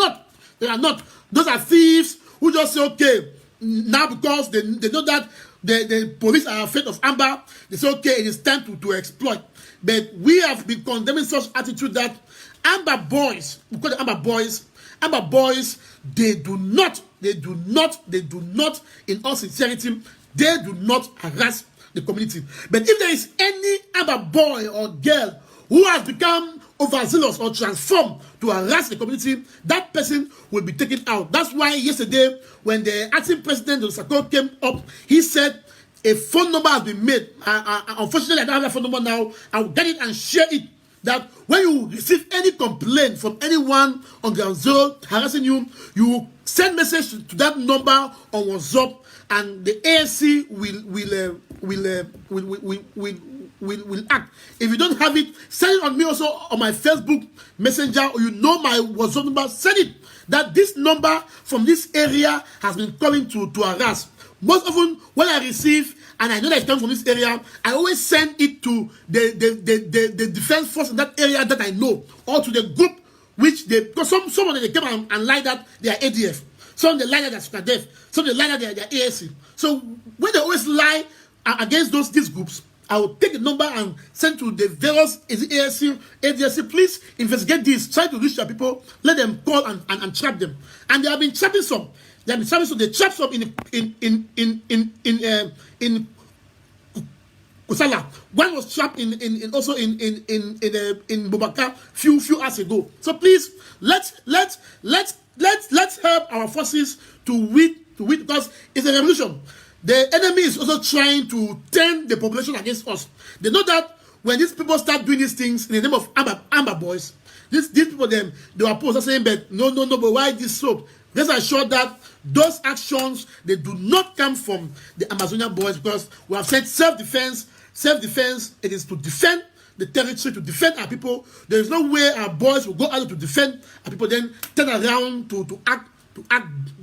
not. Those are thieves who just say, okay, now because they know that the police are afraid of Amber, they say, okay, it is time to exploit. But we have been condemning such attitude that Amber boys, we call them Amber boys, they do not, in all sincerity, they do not harass the community. But if there is any Amber boy or girl who has become overzealous or transformed to harass the community, that person will be taken out. That's why yesterday, when the acting president of Sako came up, he said a phone number has been made. Unfortunately, I don't have a phone number now. I will get it and share it. That when you receive any complaint from anyone on ground zero harassing you, you send message to that number on WhatsApp, and the ASC will act. If you don't have it, send it on me also on my Facebook Messenger, or you know my WhatsApp number, send it. That this number from this area has been calling to harass. Most often, when I receive and I know that it comes from this area, I always send it to the defense force in that area that I know, or to the group which because some of them they come and lie that they are ADF. Some they lie that they are SCADEF. Some they lie that they are ASC. So when they always lie against these groups, I will take the number and send to the various ASC, ADSC, please investigate this. Try to reach your people. Let them call and trap them. And they have been trapping some. They trap some in Kusala. One was trapped in Bobaka few hours ago. So please let's help our forces to win, because it's a revolution. The enemy is also trying to turn the population against us. They know that when these people start doing these things in the name of Amber boys, these people they were opposed, are saying, but no, but why this soap? Rest assured that those actions, they do not come from the Ambazonian boys, because we have said self-defense, it is to defend the territory, to defend our people. There is no way our boys will go out to defend our people, then turn around to act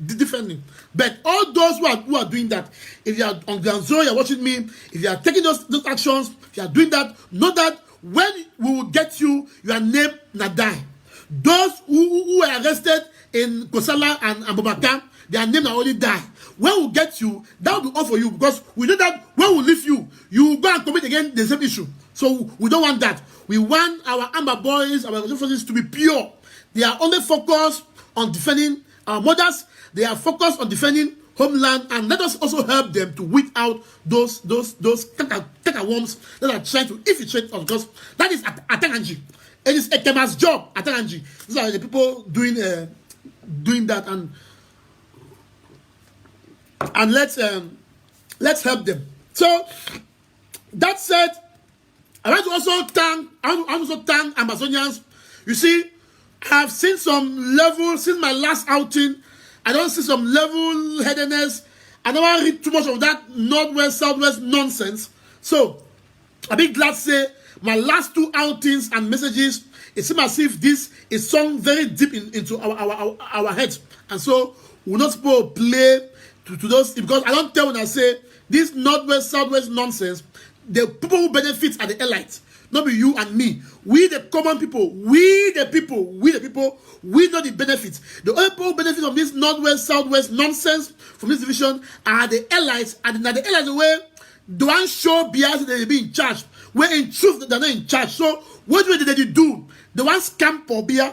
differently. But all those who are doing that, if you are on ground zero, you're watching me, if you are taking those actions, if you are doing that, know that when we will get you, your name not die. Those who were arrested in Kosala and Bobaka, their name will only die. When we get you, that will be all for you, because we know that when we leave you, you will go and commit again the same issue. So we don't want that. We want our Amber boys, our forces to be pure. They are only focused on defending our mothers. They are focused on defending homeland, and let us also help them to weed out those worms that are trying to infiltrate us, because that is Atanganji. It is Ekema's job, Atanganji. These are the people doing that, and let's help them. So that said, I want to also thank Ambazonians. You see, I have seen some level since my last outing. I don't see some level-headedness. I don't want to read too much of that northwest, southwest nonsense. So I'll be glad to say my last two outings and messages, it seems as if this is sunk very deep into our heads. And so we're not supposed to play to those, because I don't tell when I say this northwest, southwest nonsense, the people who benefit are the elites. Not be you and me. We the common people, we know the benefits. The only people who benefit from this northwest, southwest nonsense from this division are the elites, and now the elites the way the one show bias that they be in charge. Where in truth they're not in charge. So What did they do? The one scam for beer.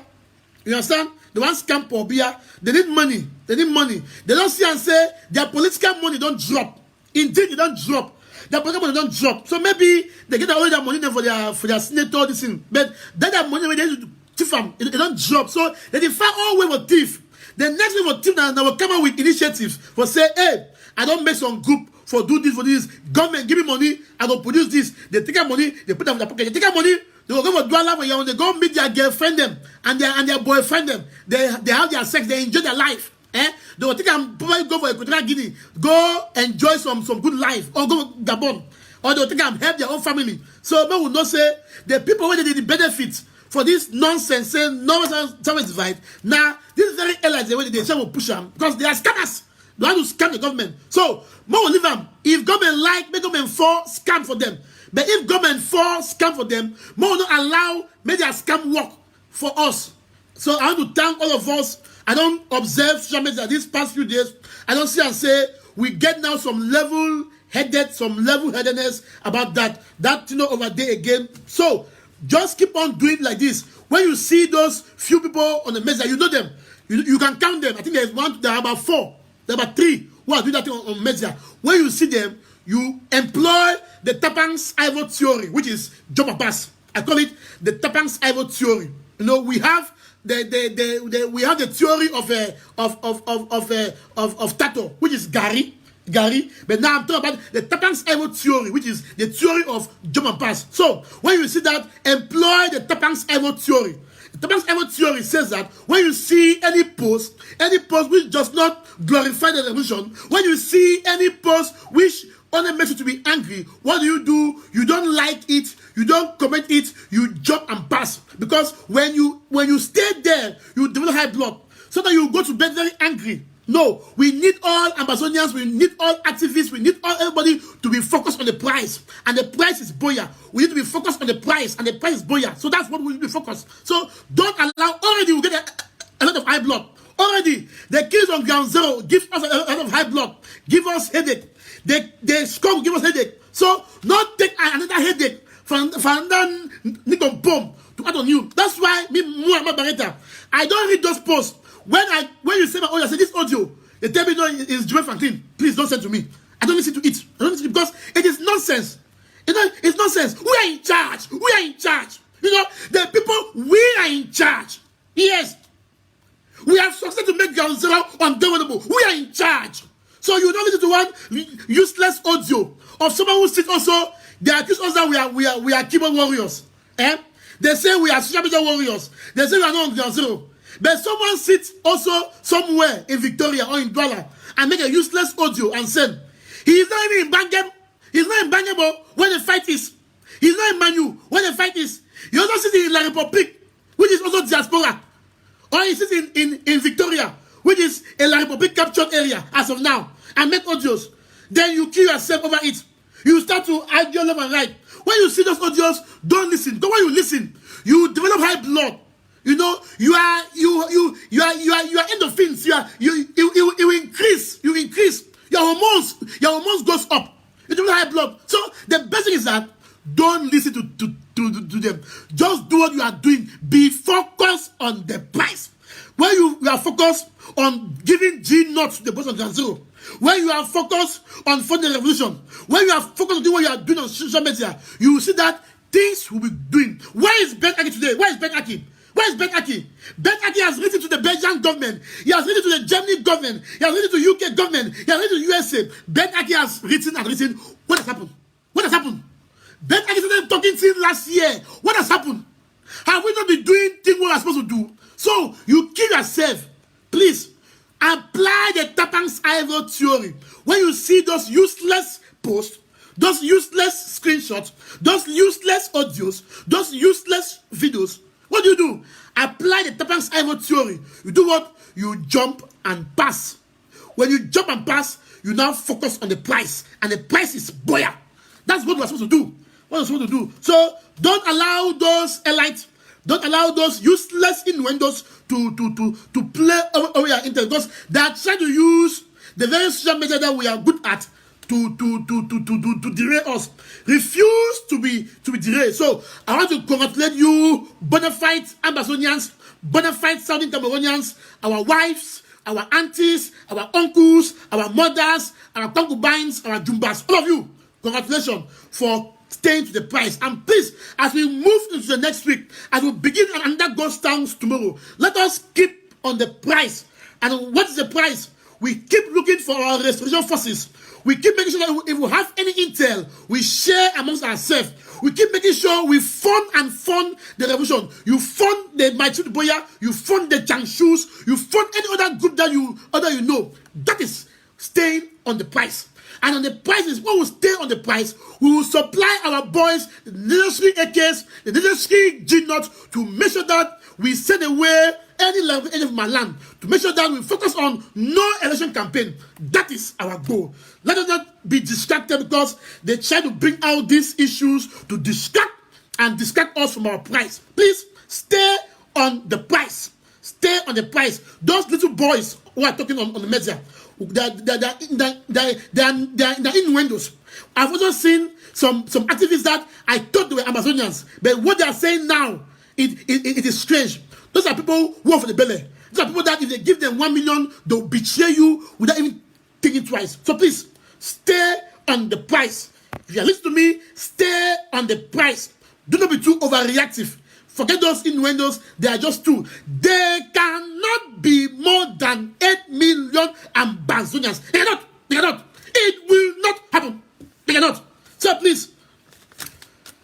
You understand? The one scam for beer. They need money. They need money. They don't see and say their political money don't drop. Indeed, they don't drop. Their political money don't drop. So maybe they get all their money there for their senator, this thing. But that money when they thief them, it don't drop. So they find all way for thief. The next way for thief now they will come up with initiatives for say, hey, I don't make some group for do this for this. Government give me money, I go produce this. They take our money, they put them in their pocket. They take our money, they will go for Douala when they go meet their girlfriend them and their boyfriend them. They have their sex, they enjoy their life. They will take and probably go for Equatorial Guinea, go enjoy some good life, or go to Gabon, or they will take and help their own family. So men will not say the people where they did the benefit for this nonsense, saying no service divide. Now this is very allies the way they say will push them because they are scammers. They want to scam the government. So more will leave them. If government like, make government for scam for them. But if government for scam for them, more will not allow make their scam work for us. So I want to thank all of us. I don't observe social media these past few days. I don't see and say we get now some level-headedness about that over there again. So just keep on doing like this. When you see those few people on the mesa, you know them. You can count them. I think there are about 4. There are about 3 who are doing that on mesa. When you see them, you employ the Tapang's Ivo theory, which is jump and pass. I call it the Tapang's Ivo theory. You know, we have we have the theory of Tato, which is Gary. But now I'm talking about the Tapang's Ivo theory, which is the theory of jump and pass. So when you see that, employ the Tapang's Ivo theory. The Tapang's Ivo theory says that when you see any post which does not glorify the revolution, when you see any post which only makes you to be angry, what do? You don't like it, you don't comment it, you jump and pass. Because when you stay there, you develop high blood. So that you go to bed very angry. No, we need all Ambazonians, we need all activists, we need all everybody to be focused on the price. And the price is Boya. We need to be focused on the price, and the price is Boya. So that's what we need to be focused. So don't allow, already we get a lot of high blood. Already, the kids on ground zero give us a lot of high blood, give us headache. They score give us headache. So not take another headache for another Nikon bomb to add on you. That's why me, Bareta, I don't read those posts. When you say my audio, I say this audio, they tell me no, it's Joel Franklin. Please don't send to me. I don't listen to it. I don't listen because it is nonsense. It's nonsense. We are in charge. We are in charge. You know, the people, we are in charge. Yes. We have succeeded to make ground zero ungovernable. We are in charge. So you don't listen to one useless audio of someone who sits also. They accuse us that we are keyboard warriors. They say we are social media warriors. They say we are not on ground zero. But someone sits also somewhere in Victoria or in Douala and make a useless audio and send. He is not even in Bangam. He's not in Bangam when the fight is. He's not in Manu when the fight is. He also sits in La Republique, which is also diaspora. Or he sits in Victoria, which is a La Republique captured area as of now, and make audios. Then you kill yourself over it. You start to argue left and right. When you see those audios, don't listen. Because when you listen, you develop high blood. You know, you are endorphins. You increase. You increase. Your hormones goes up. You develop high blood. So the best thing is that don't listen to them. Just do what you are doing. Be focused on the price. When you are focused on giving G0 to the boss of zero, when you are focused on funding the revolution, when you are focused on doing what you are doing on social media, you will see that things will be doing. Where is Ben Aki today? Where is Ben Aki? Where is Ben Aki? Ben Aki has written to the Belgian government. He has written to the German government. He has written to the UK government. He has written to the USA. Ben Aki has written. What has happened? What has happened? Ben Aki started talking since last year. What has happened? Have we not been doing things we are supposed to do? So you kill yourself. Please apply the Tapang's Ivo theory. When you see those useless posts, those useless screenshots, those useless audios, those useless videos, what do? Apply the Tapang's Ivo theory. You do what? You jump and pass. When you jump and pass, you now focus on the price. And the price is Boya. That's what we're supposed to do. So don't allow those elites, don't allow those useless innuendos to play over your internet. Because they are trying to use the very social media that we are good at to derail us. Refuse to be derailed. So I want to congratulate you, bona fide Ambazonians, bona fide Southern Cameroonians, our wives, our aunties, our uncles, our mothers, our concubines, our jumbas, all of you. Congratulations for staying to the price. And please, as we move into the next week, as we begin another Ghost Towns tomorrow, let us keep on the price. And what is the price? We keep looking for our restoration forces. We keep making sure that if we have any intel, we share amongst ourselves. We keep making sure we fund the revolution. You fund the Maitri Boya, you fund the Changshus, you fund any other group that you know. That is staying on the price. And on the price is when we stay on the price, we will supply our boys the necessary AKs, the necessary G-Nuts to make sure that we send away any level of my land, to make sure that we focus on no election campaign. That is our goal. Let us not be distracted because they try to bring out these issues to distract us from our price. Please stay on the price. Stay on the price. Those little boys who are talking on the media, they're in the innuendos. I've also seen some activists that I thought they were Amazonians, but what they are saying now, it is strange. Those are people who are for the belly. Those are people that if they give them 1 million, they'll betray you without even thinking twice. So please, stay on the price. If you are listening to me, stay on the price. Do not be too overreactive. Forget those innuendos. They are just two. They cannot be more than 8 million Ambazonians. They cannot. They cannot. It will not happen. They cannot. So please,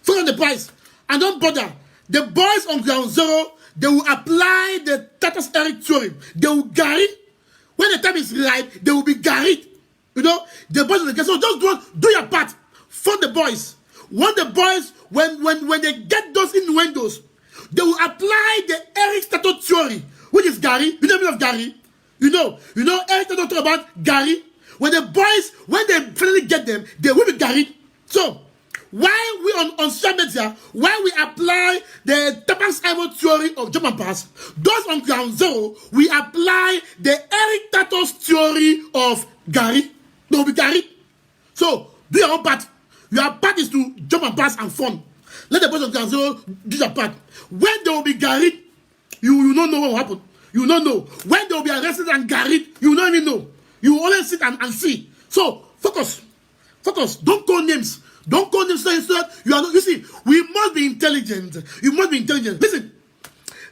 focus on the price. And don't bother. The boys on ground zero, they will apply the status Eric theory. They will guide. When the time is right, they will be guided. You know, the boys on the so just do your part. Fund the boys. When the boys, when they get those innuendos, they will apply the Eric status theory, which is Gary. You know the meaning of Gary? You know Eric status talk about Gary. When the boys, when they finally get them, they will be Gary. So why we on social media, why we apply the Tapas Ivo theory of German pass, those on ground zero, we apply the Eric Tatos theory of Gary. They will be Gary. So do your own part. Your part is to jump and pass and fun. Let the boys on ground zero do their part. When they will be Gary, you will not know what will happen. You will not know. When they will be arrested and Gary, you will not even know. You will only sit and see. So focus. Don't call names. Don't call them so that you are not. You see, we must be intelligent. You must be intelligent. Listen,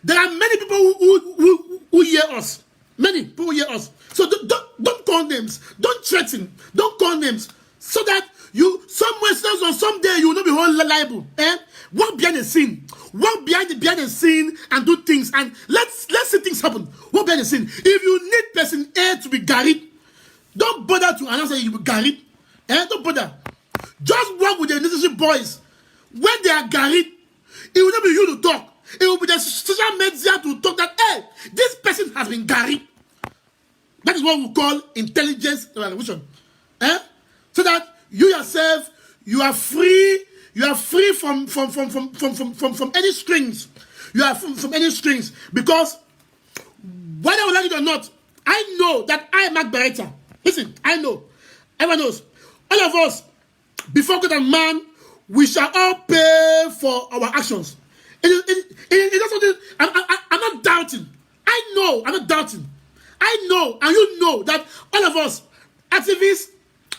there are many people who hear us. Many people hear us. So don't call names. Don't threaten. Don't call names. So that you someday you will not be held liable. Walk behind the scene. Walk behind the scene and do things. And let's see things happen. Walk behind the scene. If you need person A to be garried, don't bother to announce that you will be garried. Don't bother. Just work with the necessary boys. When they are garried, it will not be you to talk. It will be the social media to talk that, hey, this person has been garried. That is what we call intelligence revolution. So that you yourself, you are free from any strings. You are from any strings. Because whether we like it or not, I know that I am Bareta. Listen, I know. Everyone knows. All of us, before God and man, we shall all pay for our actions. I'm not doubting. I know, I'm not doubting. I know, and you know that all of us, activists,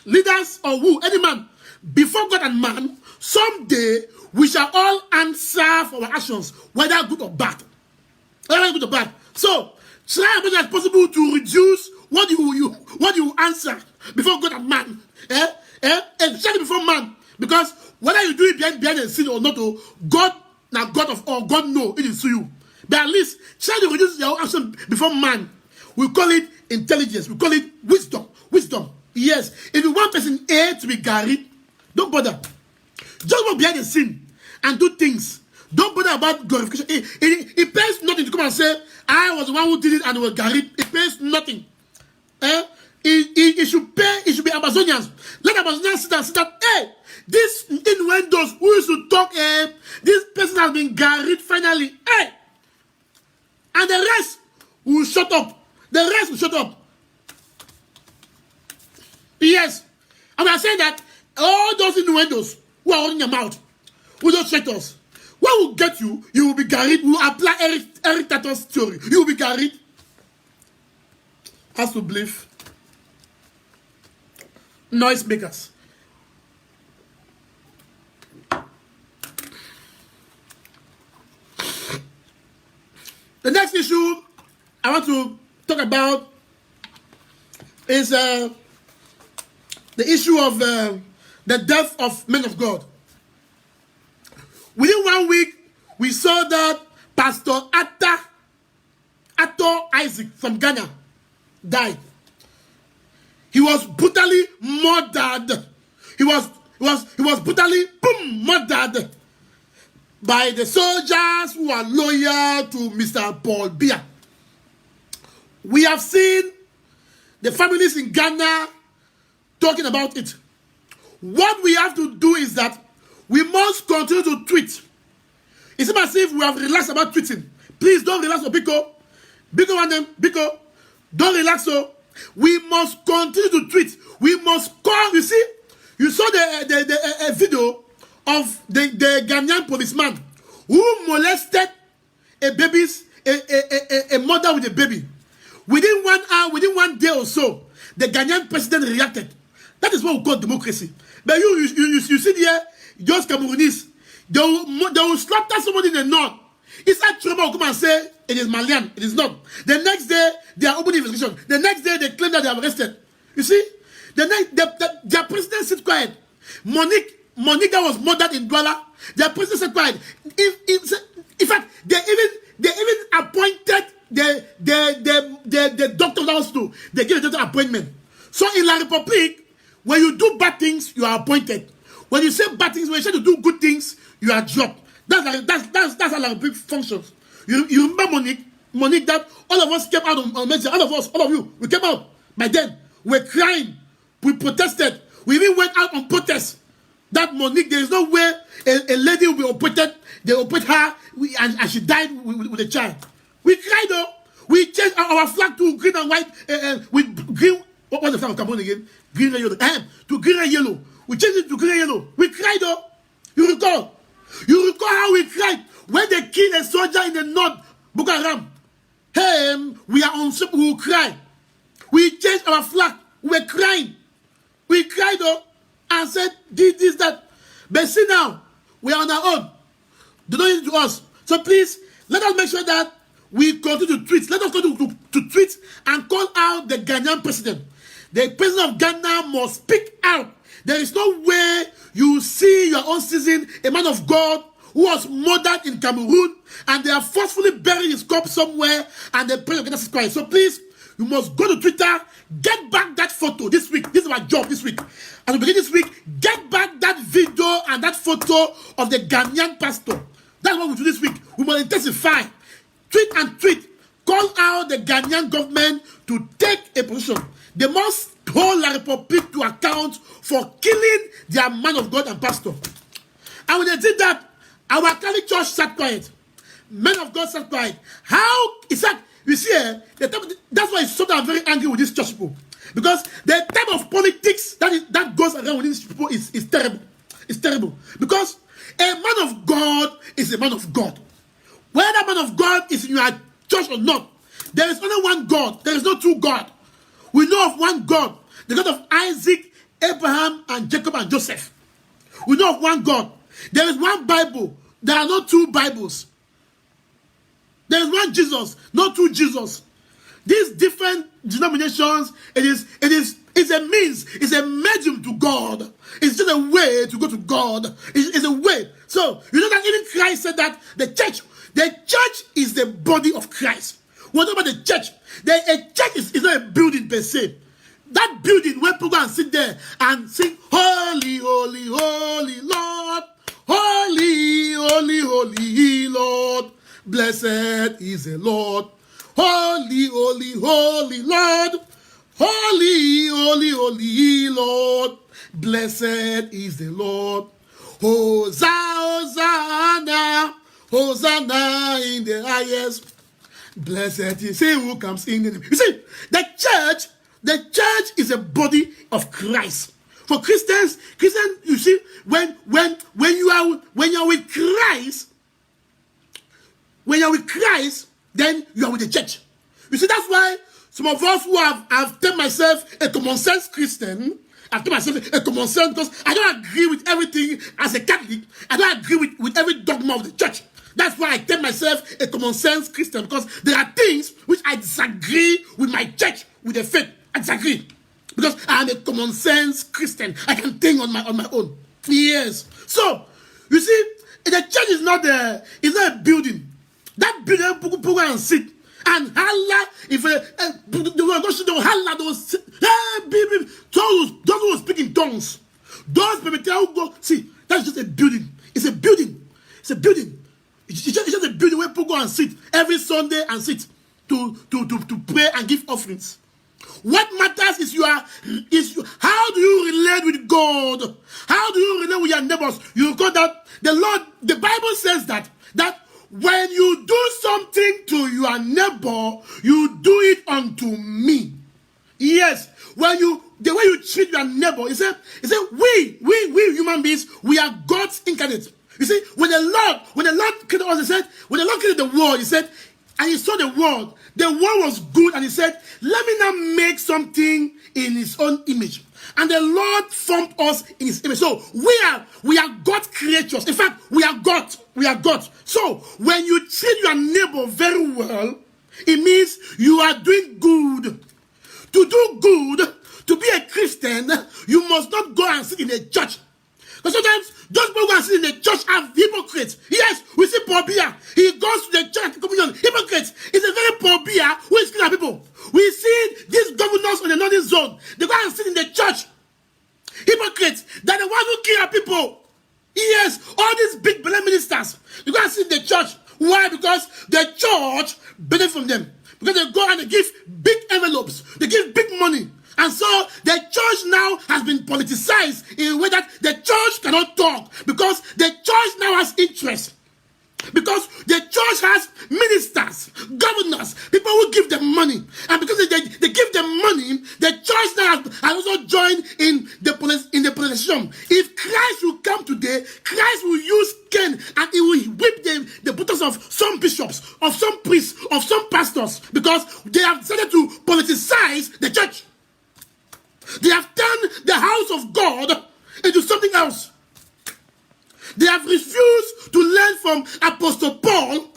leaders, or who, any man, before God and man, someday we shall all answer for our actions, whether good or bad. Whether good or bad. So, try as much as possible to reduce what you answer before God and man. Especially before man. Because whether you do it behind the scene or not, God, now God of all, God know it is to you. But at least try to reduce your action before man. We call it intelligence. We call it wisdom. Wisdom. Yes. If you want person A to be garried, don't bother. Just go behind the scene and do things. Don't bother about glorification. It pays nothing to come and say, I was the one who did it and it was garried. It pays nothing. It should be Ambazonians. Let Ambazonians sit and say that, hey, this innuendos who used to talk, this person has been garried finally. Hey! And the rest will shut up. The rest will shut up. Yes. And we are saying that all those innuendos who are holding your mouth, who those traitors, what will get you, you will be carried. We will apply Eric Tato's theory. You will be carried. Has to believe. Noise makers. The next issue I want to talk about is the issue of the death of men of God. Within 1 week, we saw that Pastor Ato Isaac from Ghana died. He was brutally murdered. He was brutally murdered by the soldiers who are loyal to Mr. Paul Biya. We have seen the families in Ghana talking about it. What we have to do is that we must continue to tweet. It's not as if we have relaxed about tweeting. Please don't relax, Biko. Biko and them, Biko. Don't relax, so. We must continue to tweet. We must call. You see, you saw the video of the Ghanaian policeman who molested a mother with a baby. Within 1 hour, within 1 day or so, the Ghanaian president reacted. That is what we call democracy. But you see there, those Cameroonians, they will slaughter somebody in the north. It's like Trump will come and say, it is Malian. It is not. The next day, they are opening investigation. The next day, they claim that they are arrested. You see? Their president sit quiet. Monique that was murdered in Douala, their president sit quiet. In fact, they even appointed the doctor of the hospital. They give a doctor appointment. So in La République, when you do bad things, you are appointed. When you say bad things, when you try to do good things, you are dropped. That's how La République functions. You remember Monique that all of us came out on Wednesday. All of you, we came out. By then, we were crying. We protested. We even went out on protest. That Monique, there is no way a lady will be operated. They operate her and she died with a child. We cried though. We changed our flag to green and white with green. What was the flag of Cameroon again? Green and yellow. To green and yellow. We changed it to green and yellow. We cried though. You recall? You recall how we cried when they killed a soldier in the north, Boko Haram. Hey, we are on we will cry. We changed our flag. We were crying. We cried though and said this, that. But see now, we are on our own. They don't need to us. So please, let us make sure that we continue to tweet. Let us continue to tweet and call out the Ghanaian president. The president of Ghana must speak out. There is no way you see your own citizen, a man of God, who was murdered in Cameroon, and they are forcefully burying his corpse somewhere, and the president of Ghana is quiet. So please, you must go to Twitter, get back that photo this week. This is my job this week. As we begin this week, get back that video and that photo of the Ghanaian pastor. That's what we do this week. We must intensify. Tweet and tweet. Call out the Ghanaian government to take a position. They must hold La République to account for killing their man of God and pastor. And when they did that, our Catholic Church sat quiet. Men of God sat quiet. How is that? You see, that's why it's something I'm very angry with these church people. Because the type of politics that goes around with these people is terrible. It's terrible. Because a man of God is a man of God. Whether that man of God is in your church or not, there is only one God. There is no two God. We know of one God. The God of Isaac, Abraham, and Jacob and Joseph. We know of one God. There is one Bible. There are no two Bibles. There is one Jesus, not two Jesus. These different denominations, it's a means, it's a medium to God. It's just a way to go to God. It's a way. So, you know that even Christ said that the church is the body of Christ. What about the church? A church is not a building per se. That building where people go and sit there and sing, Holy, Holy, Holy Lord, Holy, Holy, Holy Lord, blessed is the Lord, Holy, Holy, Holy Lord, Holy, Holy, Holy Lord, blessed is the Lord, Hosanna, Hosanna in the highest. Blessed is he who comes in the name. You see, the church is a body of Christ. For Christians, you see, when you are with Christ, then you are with the church. You see, that's why some of us who have termed myself a common sense Christian, I've termed myself a common sense because I don't agree with everything as a Catholic. I don't agree with every dogma of the church. That's why I term myself a common sense Christian, because there are things which I disagree with my church, with the faith. I disagree. Because I am a common sense Christian. I can think on my own. Yes. So, you see, the church is not a building. That building, people go and sit. And holla, if they were going to holla, those who speak in tongues, those people who go, see, that's just a building. It's a building. It's a building. It's just a building where people go and sit every Sunday and sit to pray and give offerings. What matters is how do you relate with God? How do you relate with your neighbors? You got that the Bible says that when you do something to your neighbor, you do it unto me. Yes, the way you treat your neighbor, he said, we human beings, we are God's incarnate. You see, when the Lord created us, he said, when the Lord created the world, he said, and he saw the world was good, and he said, let me now make something in his own image. And the Lord formed us in his image. So we are God's creatures. In fact, we are God. We are God. So when you treat your neighbor very well, it means you are doing good. To do good, to be a Christian, you must not go and sit in a church. Because sometimes those people who are sitting in the church are hypocrites. Yes, we see Paul Biya. He goes to the church communion. Hypocrites. It's a very Paul Biya who is killing people. We see these governors on the northern zone. They go and sit in the church. Hypocrites. They're the ones who kill people. Yes, all these big ministers. They go and sit in the church. Why? Because the church benefits from them. Because they go and they give big envelopes. They give big money. And so the church now has been politicized in a way that the church cannot talk, because the church now has interest. Because the church has ministers, governors, people who give them money. And because they give them money, the church now has also joined in the politician. If Christ will come today, Christ will use cane and he will whip the buttocks of some bishops, of some priests, of some pastors, because they have decided to politicize the church. They have turned the house of God into something else. They have refused to learn from Apostle Paul.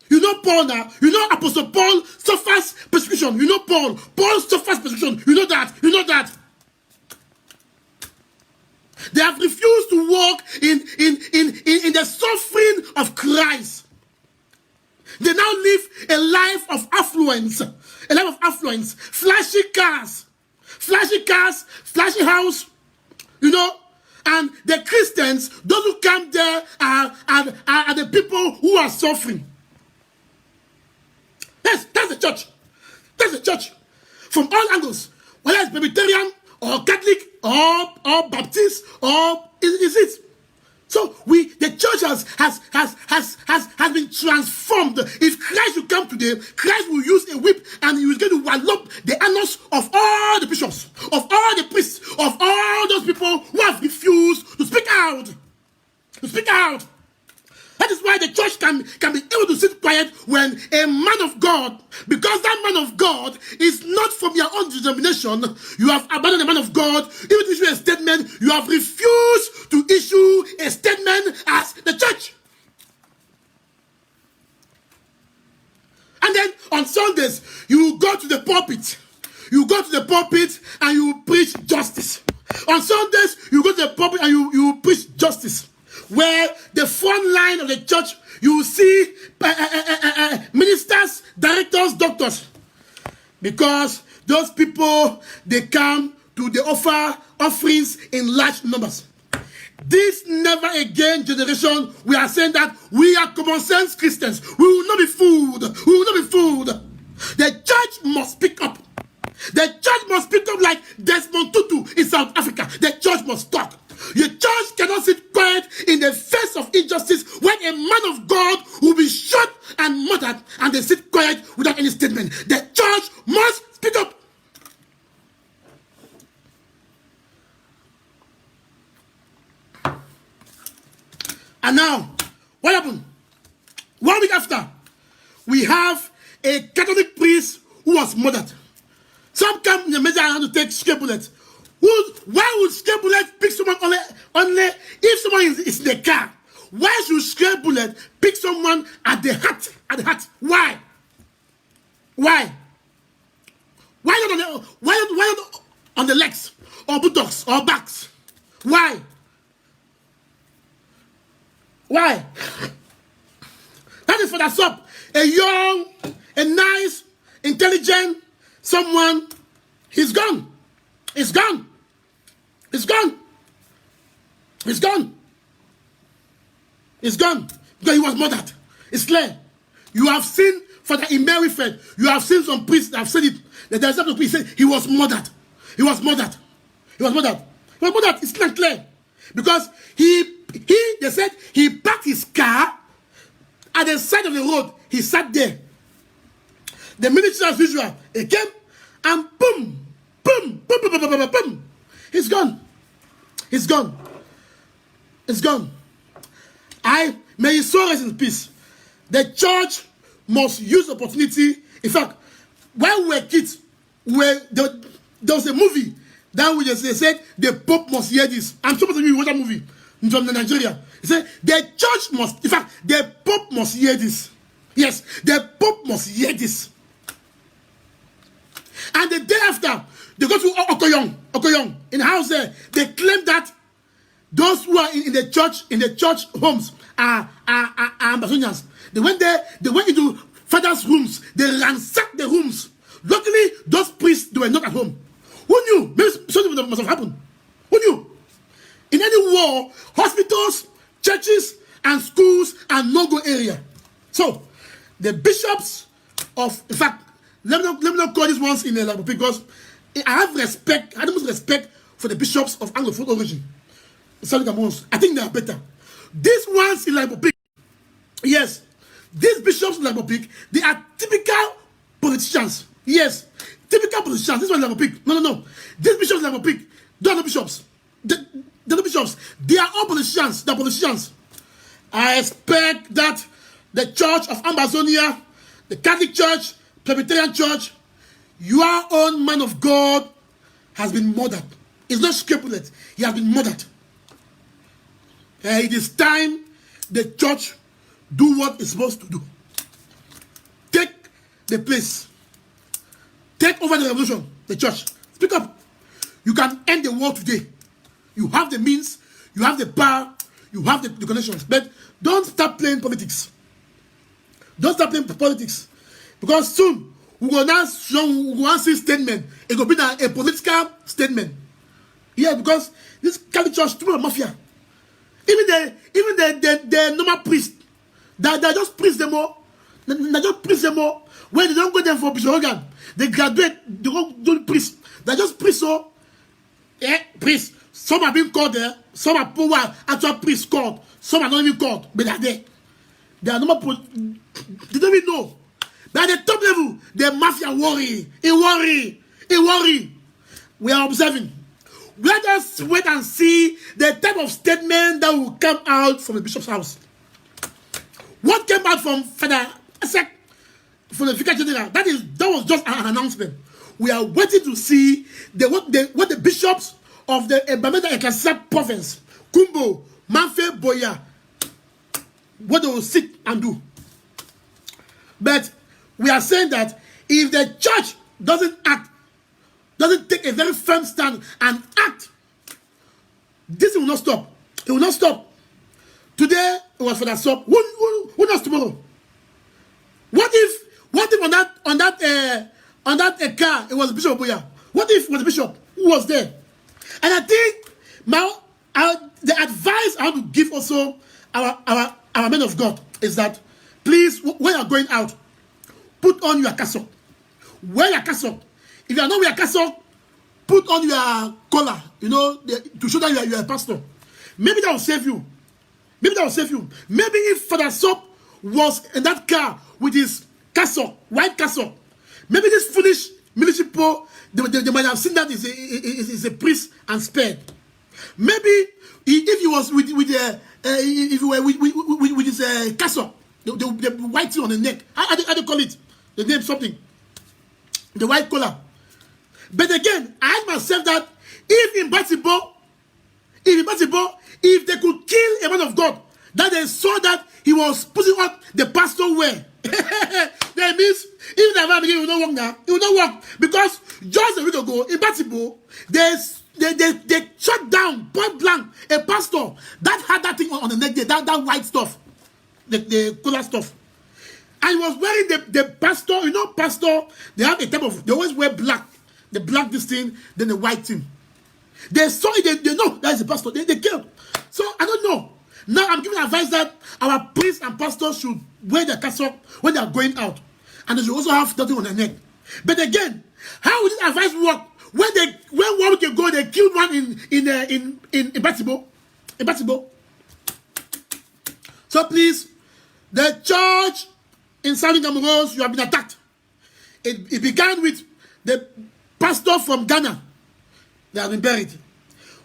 You know Paul now. You know Apostle Paul suffers persecution. You know Paul. Paul suffers persecution. You know that. You know that. They have refused to walk in the suffering of Christ. They now live a life of affluence. A life of affluence. Flashy cars, flashy house, you know. And the Christians, those who come there are the people who are suffering. That's the church. That's the church. From all angles. Whether it's Presbyterian or Catholic or Baptist or is it? So the church has been transformed. If Christ will come today, Christ will use a whip and he is going to wallop the anus of all the bishops, of all the priests, of all those people who have refused to speak out. To speak out. That is why the church can be able to sit quiet when a man of God, because that man of God is not from your own denomination, you have abandoned the man of God. Even to issue a statement, you have refused to issue a statement as the church. And then on Sundays, you go to the pulpit. You go to the pulpit and you preach justice. On Sundays, you go to the pulpit and you preach justice. Where the front line of the church, you will see ministers, directors, doctors. Because those people, they come to the offerings in large numbers. This never again generation, we are saying that we are common sense Christians. We will not be fooled. We will not be fooled. The church must speak up. The church must speak up like Desmond Tutu in South Africa. The church must talk. Your church cannot sit quiet in the face of injustice when a man of God will be shot and murdered and they sit quiet without any statement. The church must speak up. And now, what happened? 1 week after, we have a Catholic priest who was murdered. Some come in the measure to take scare bullets. Why would scare bullet pick someone only if someone is in the car? Why should scare bullet pick someone at the heart? Why? Why not on the legs or buttocks or backs? Why? That is for the sub. A young, a nice, intelligent someone. He's gone. It's gone. It's gone. It's gone. It's gone. Because he was murdered. It's clear. You have seen Father Imerifed. You have seen some priests that have said it. That there's some priest said he was murdered. He was murdered. He was murdered. He was murdered. It's not clear. Because they said he parked his car at the side of the road. He sat there. The military as usual, he came and boom, boom, boom, boom, boom, boom, boom, boom. He's gone. He's gone. It's gone. May his soul rest in peace. The church must use the opportunity. In fact, when we were kids, there was a movie that we just said the Pope must hear this. I'm supposed to watch that movie from Nigeria. He said the church must, in fact, the Pope must hear this. Yes, the Pope must hear this. And the day after, they go to Okoyong, in the house there. They claim that those who are in the church homes are Ambazonians. They went there, they went into father's rooms, they ransacked the rooms. Luckily, those priests, they were not at home. Who knew? Maybe something must have happened. Who knew? In any war, hospitals, churches, and schools are no-go area. So, the bishops of, in fact, let me not call these ones in the because I have respect, I have the most respect for the bishops of Anglophone origin. I think they are better. These ones in Labopik, yes, these bishops in Labopik, they are typical politicians. Yes, typical politicians. This one is Labopik. No. These bishops in Labopik, they are not bishops. They're not bishops. They are all politicians. They're politicians. I expect that the Church of Ambazonia, the Catholic Church, Presbyterian Church, your own man of God has been murdered. It's not scapegoat. He has been murdered. It is time the church do what it's supposed to do. Take the place. Take over the revolution, the church. Speak up. You can end the war today. You have the means, you have the power, you have the connections. But don't start playing politics. Don't start playing politics. Because soon, we will now see statement. It will be a political statement. Yeah, because this Catholic church, too much mafia. Even the normal priest, they just priest them all. They just priest them all. When they don't go there for Bishop Hogan, they graduate, they go do priest. They just priest so. Yeah, priest. Some are being called there. Some are poor actual priests called. Some are not even called, but they are there. They are normal. They don't even know. But at the top level, the mafia worry. It worry. We are observing. Let us wait and see the type of statement that will come out from the bishop's house. What came out from Father Esek, from the Vicar General, that was just an announcement. We are waiting to see what the bishops of the Bareta Ecclesiastic province, Kumbo, Manfe, Boya, what they will sit and do. But we are saying that if the church doesn't take a very firm stand and act, this will not stop. It will not stop. Today it was for that stop. Who knows tomorrow? What if on that car it was Bishop Boya? What if it was the bishop who was there? And I think the advice I want to give also our men of God is that please, when you are going out, put on your cassock. Wear your cassock. If you are not wearing a cassock, put on your collar, to show that you are a pastor. Maybe that will save you. Maybe if Father Sop was in that car with his cassock, white cassock, maybe this foolish military poor, they might have seen that is a priest and spared. Maybe if he was with if he were with his castle, the white thing on the neck. How do you call it? The name something. The white collar. But again, I ask myself that if if they could kill a man of God, that they saw that he was putting on the pastor wear, that means even the man will not work now. It will not work because just a week ago in Batibo, they shut down point blank a pastor that had that thing on the neck, that white stuff, the collar stuff. And he was wearing the pastor, pastor, they have a type of, they always wear black. The black this thing, then the white thing. They saw it, they know that is the pastor. They killed. So, I don't know. Now, I'm giving advice that our priests and pastors should wear their cassock when they are going out. And they should also have something on their neck. But again, how will this advice work? When 1 week ago, they killed one in Batibo. In Batibo. So, please, the church in Southern Cameroon, you have been attacked. It began with the pastor from Ghana. They have been buried.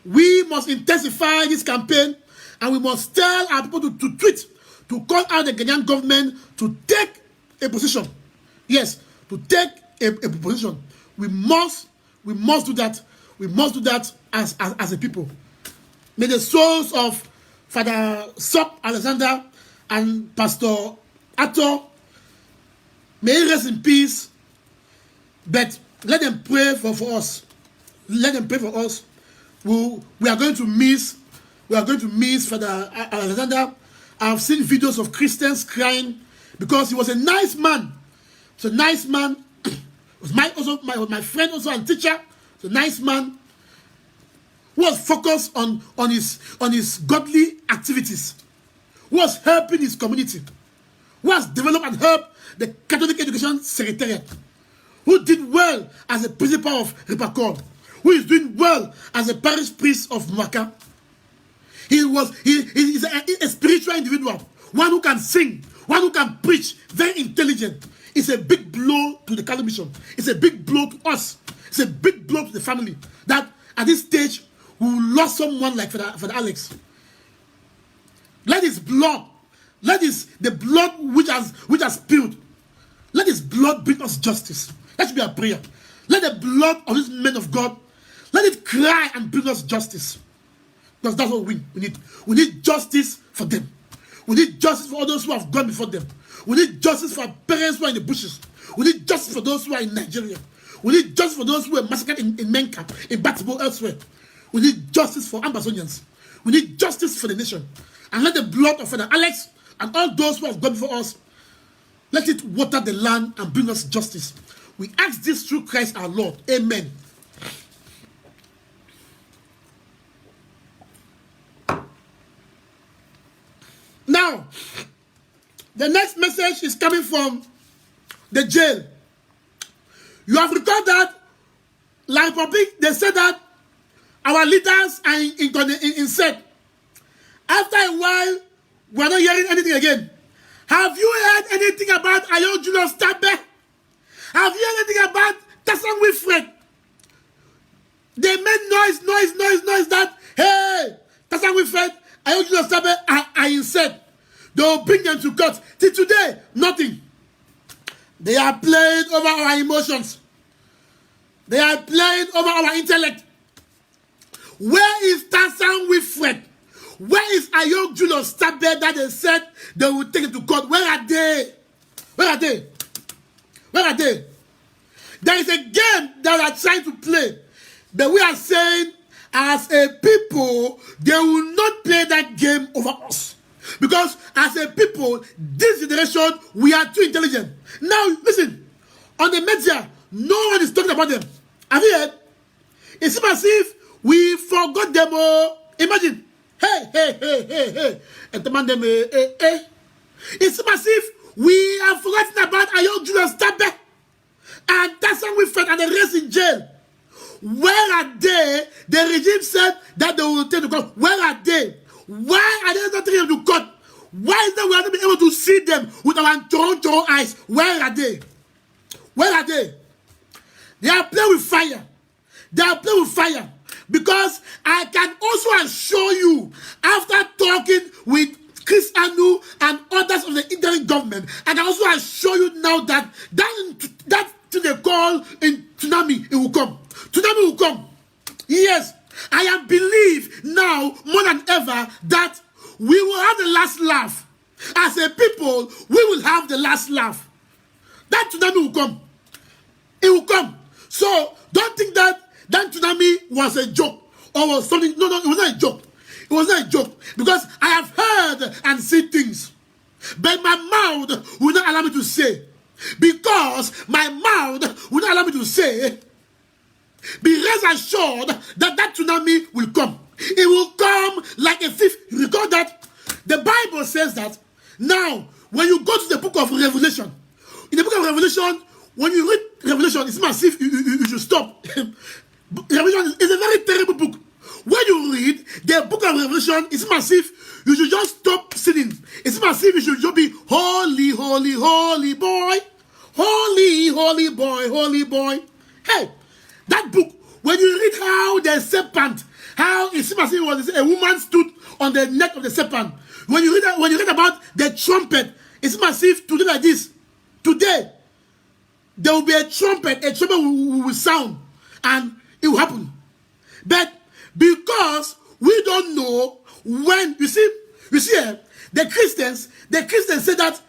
We must intensify this campaign and we must tell our people to tweet, to call out the Ghanaian government to take a position. Yes, to take a position. We must do that. We must do that as a people. May the souls of Father Sop Alexander and Pastor Ato, may he rest in peace. But let them pray for us. Let them pray for us. We are going to miss Father Alexander. I've seen videos of Christians crying because he was a nice man. He's a nice man. Was my friend also and teacher. He's a nice man who was focused on his godly activities. Who was helping his community. Who has developed and helped the Catholic Education Secretariat. Who did well as a principal of Ripacol, who is doing well as a parish priest of Mwaka. He is a spiritual individual, one who can sing, one who can preach, very intelligent. It's a big blow to the Catholic mission. It's a big blow to us. It's a big blow to the family. That at this stage, we lost someone like Father Alex. Let his blood, the blood which has spilled, let his blood bring us justice. That should be our prayer. Let the blood of this men of God, let it cry and bring us justice. Because that's what we need. We need justice for them. We need justice for all those who have gone before them. We need justice for our parents who are in the bushes. We need justice for those who are in Nigeria. We need justice for those who were massacred in Menka, in Batibo, elsewhere. We need justice for Ambazonians. We need justice for the nation. And let the blood of Father Alex and all those who have gone before us, let it water the land and bring us justice. We ask this through Christ our Lord. Amen. Now, the next message is coming from the jail. You have recalled that, like public, they said that our leaders are in set. After a while, we are not hearing anything again. Have you heard anything about Ayo Julius Tabe? Have you heard anything about Tassan Wilfred? They made noise that, hey, Tassan Wilfred, Ayo Julius Tabe are in set. They will bring them to court. Till today, nothing. They are playing over our emotions. They are playing over our intellect. Where is Tassan Wilfred? Where is Ayo Julius Tabe that they said they will take it to court? Where are they? Where are they? Where are they? There is a game that they are trying to play. But we are saying, as a people, they will not play that game over us. Because as a people, this generation, we are too intelligent. Now, listen. On the media, no one is talking about them. Have you heard? It seems as if we forgot them all. Imagine. Hey. And demand them, It seems as if we have forgotten about Ayo Julius Tabe and Tassan Wilfred and the rest in jail. Where are they? The regime said that they will take the court. Where are they? Why are they not taking them to court? Why is that we are not being able to see them with our Toronto eyes? Where are they? Where are they? They are playing with fire. They are playing with fire. Because I can also assure you, after talking with Chris Anu and others of the interim government, I can also assure you now that to the call in tsunami, it will come. Tsunami will come. Yes, I am believe now more than ever that we will have the last laugh. As a people, we will have the last laugh. That tsunami will come. It will come. So don't think that tsunami was a joke or was something. No, it was not a joke. It was not a joke, because I have heard and seen things, but my mouth will not allow me to say. Because my mouth will not allow me to say. Be rest assured that tsunami will come. It will come like a thief. You recall that the Bible says that. Now, when you go to the book of Revelation, in the book of Revelation, when you read Revelation, it's as if you should stop. Revelation is a very terrible book. When you read the book of Revelation, it's as if you should just stop sinning. It's as if you should just be holy, holy, holy boy. Holy, holy boy, holy boy. Hey, that book, when you read how the serpent, how it's as if it was a woman stood on the neck of the serpent. When you read about the trumpet, it's as if today like this. Today, there will be a trumpet will sound, and it will happen. But because we don't know when, you see, the Christians say that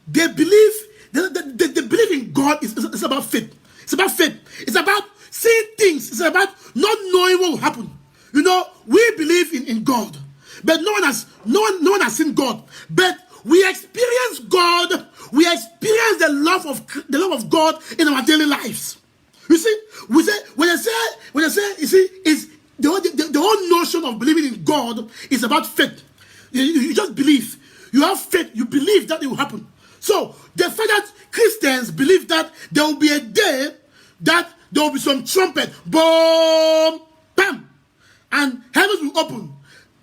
they believe, they believe in God. It's about faith. It's about faith. It's about seeing things. It's about not knowing what will happen. You know, we believe in God, but no one has seen God. But we experience God. We experience the love of God in our daily lives. You see, when I say, you see, is the whole notion of believing in God is about faith. You just believe. You have faith. You believe that it will happen. So the fact that Christians believe that there will be a day that there will be some trumpet, boom, bam, and heavens will open.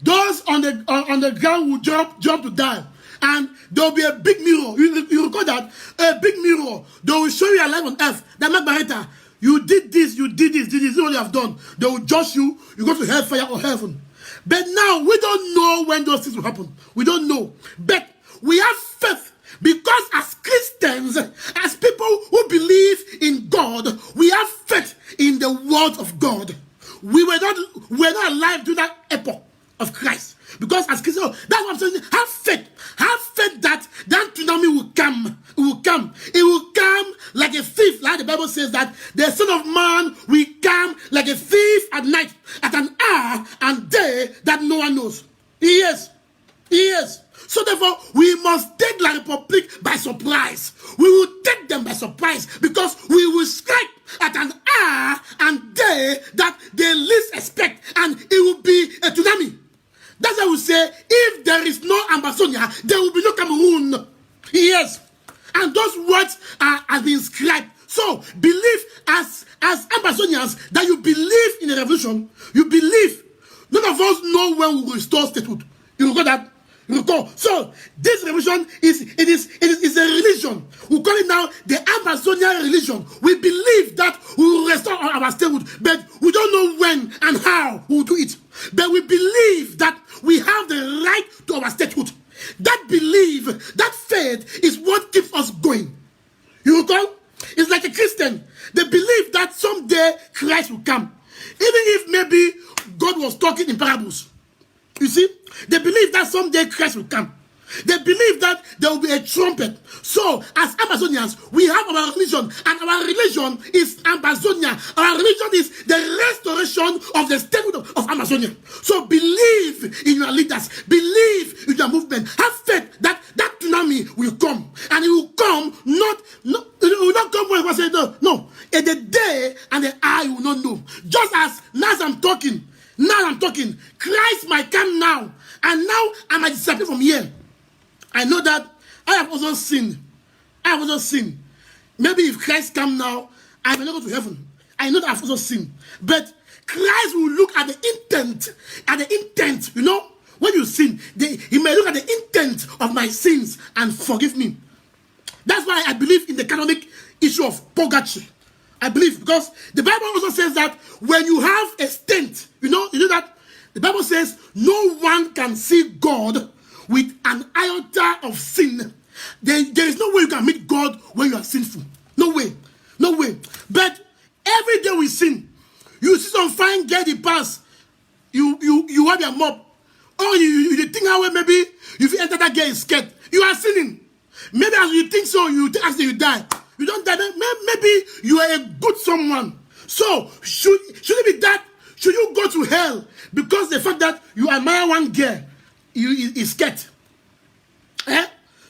Those on the ground will jump to die, and there will be a big mirror. You recall that, a big mirror. They will show you your life on earth. That Bareta, you did this. This is what you have done. They will judge you. You go to hellfire or heaven. But now we don't know when those things will happen. We don't know. But we have faith, because as Christians, as people who believe in God, we have faith in the word of God. We were not alive during that epoch of Christ. Because as Christians, that's what I'm saying. Have faith. Have faith that tsunami will come. It will come. It will come like a thief. Like the Bible says that the Son of Man will come like a thief at night, at an hour and day that no one knows. He is. So therefore, we must take La Republic by surprise. We will take them by surprise, because we will strike at an hour and day that they least expect, and it will be a tsunami. That's why we say, if there is no Ambazonia, there will be no Cameroon. Yes. And those words are being inscribed. So believe as Ambazonians that you believe in a revolution. You believe. None of us know when we will restore statehood. You recall that? You recall? So this revolution is a religion. We call it now the Ambazonian religion. We believe that we will restore our statehood, but we don't know when and how we will do it. But we believe that we have the right to our statehood. That belief, that faith is what keeps us going. You recall? It's like a Christian. They believe that someday Christ will come. Even if maybe God was talking in parables. You see? They believe that someday Christ will come. They believe that there will be a trumpet. So, as Ambazonians, we have our religion, and our religion is Ambazonia. Our religion is the restoration of the statehood of Amazonia. So, believe in your leaders. Believe in your movement. Have faith that tsunami will come, and it will come it will not come when I say no. In the day and the hour you will not know. Just as now I'm talking, Christ might come now, and now I might disappear from here. I know that I have also sinned. Maybe if Christ come now, I will not go to heaven. I know that I've also sinned. But Christ will look at the intent, you know. When you sin, he may look at the intent of my sins and forgive me. That's why I believe in the Catholic issue of purgatory. I believe, because the Bible also says that when you have a stent, you know that the Bible says no one can see God with an iota of sin. There is no way you can meet God when you are sinful. No way. No way. But every day we sin. You see some fine girl the pass. You have your mop. Or you think how maybe if you enter that girl is scared. You are sinning. Maybe as you think so, you actually you die. You don't die. Maybe you are a good someone. So should it be that? Should you go to hell because the fact that you admire one girl is scared?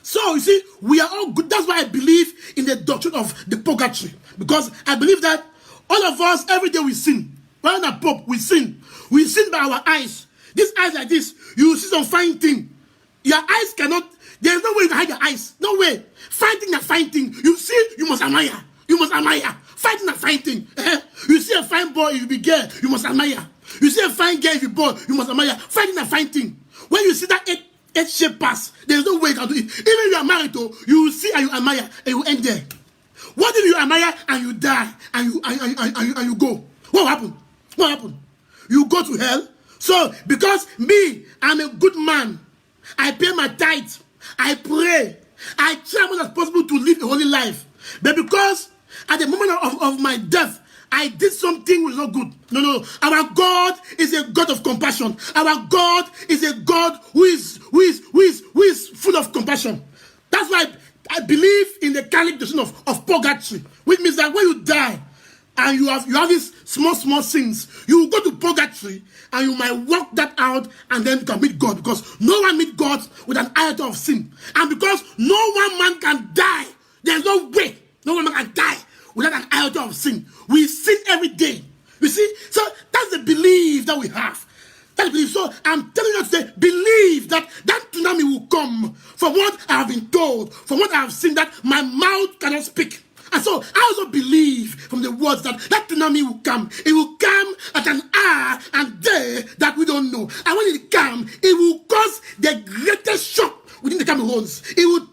So you see, we are all good. That's why I believe in the doctrine of the purgatory, because I believe that all of us every day we sin. When the Pope, we sin. We sin by our eyes. These eyes like this, you see some fine thing. Your eyes cannot. There's no way you can hide your eyes. No way. Fine thing, a fine thing. You see, you must admire. You must admire. Fine thing, a fine thing. You see a fine boy, if you be girl, you must admire. You see a fine girl, if you boy, you must admire. Fine thing, a fine thing. When you see that eight shape pass, there's no way you can do it. Even if you are married, though, you will see and you admire, and you end there. What if you admire and you die and you go? What happened? What happened? You go to hell. So because me, I'm a good man. I pay my tithe. I pray. I try as much as possible to live a holy life. But because at the moment of my death, I did something which was not good. No. Our God is a God of compassion. Our God is a God who is full of compassion. That's why I believe in the Catholic doctrine of purgatory, which means that when you die and you have these small sins, you will go to purgatory and you might work that out and then you can meet God, because no one meets God with an iota of sin. And because no one man can die, there's no way no one man can die without an iota of sin. We sin every day. You see? So that's the belief that we have. That's the belief. So I'm telling you today, believe that tsunami will come. From what I have been told, from what I have seen, that my mouth cannot speak. And so I also believe from the words that tsunami will come. It will come at an hour and day that we don't know. And when it comes, it will cause the greatest shock within the Cameroons. It will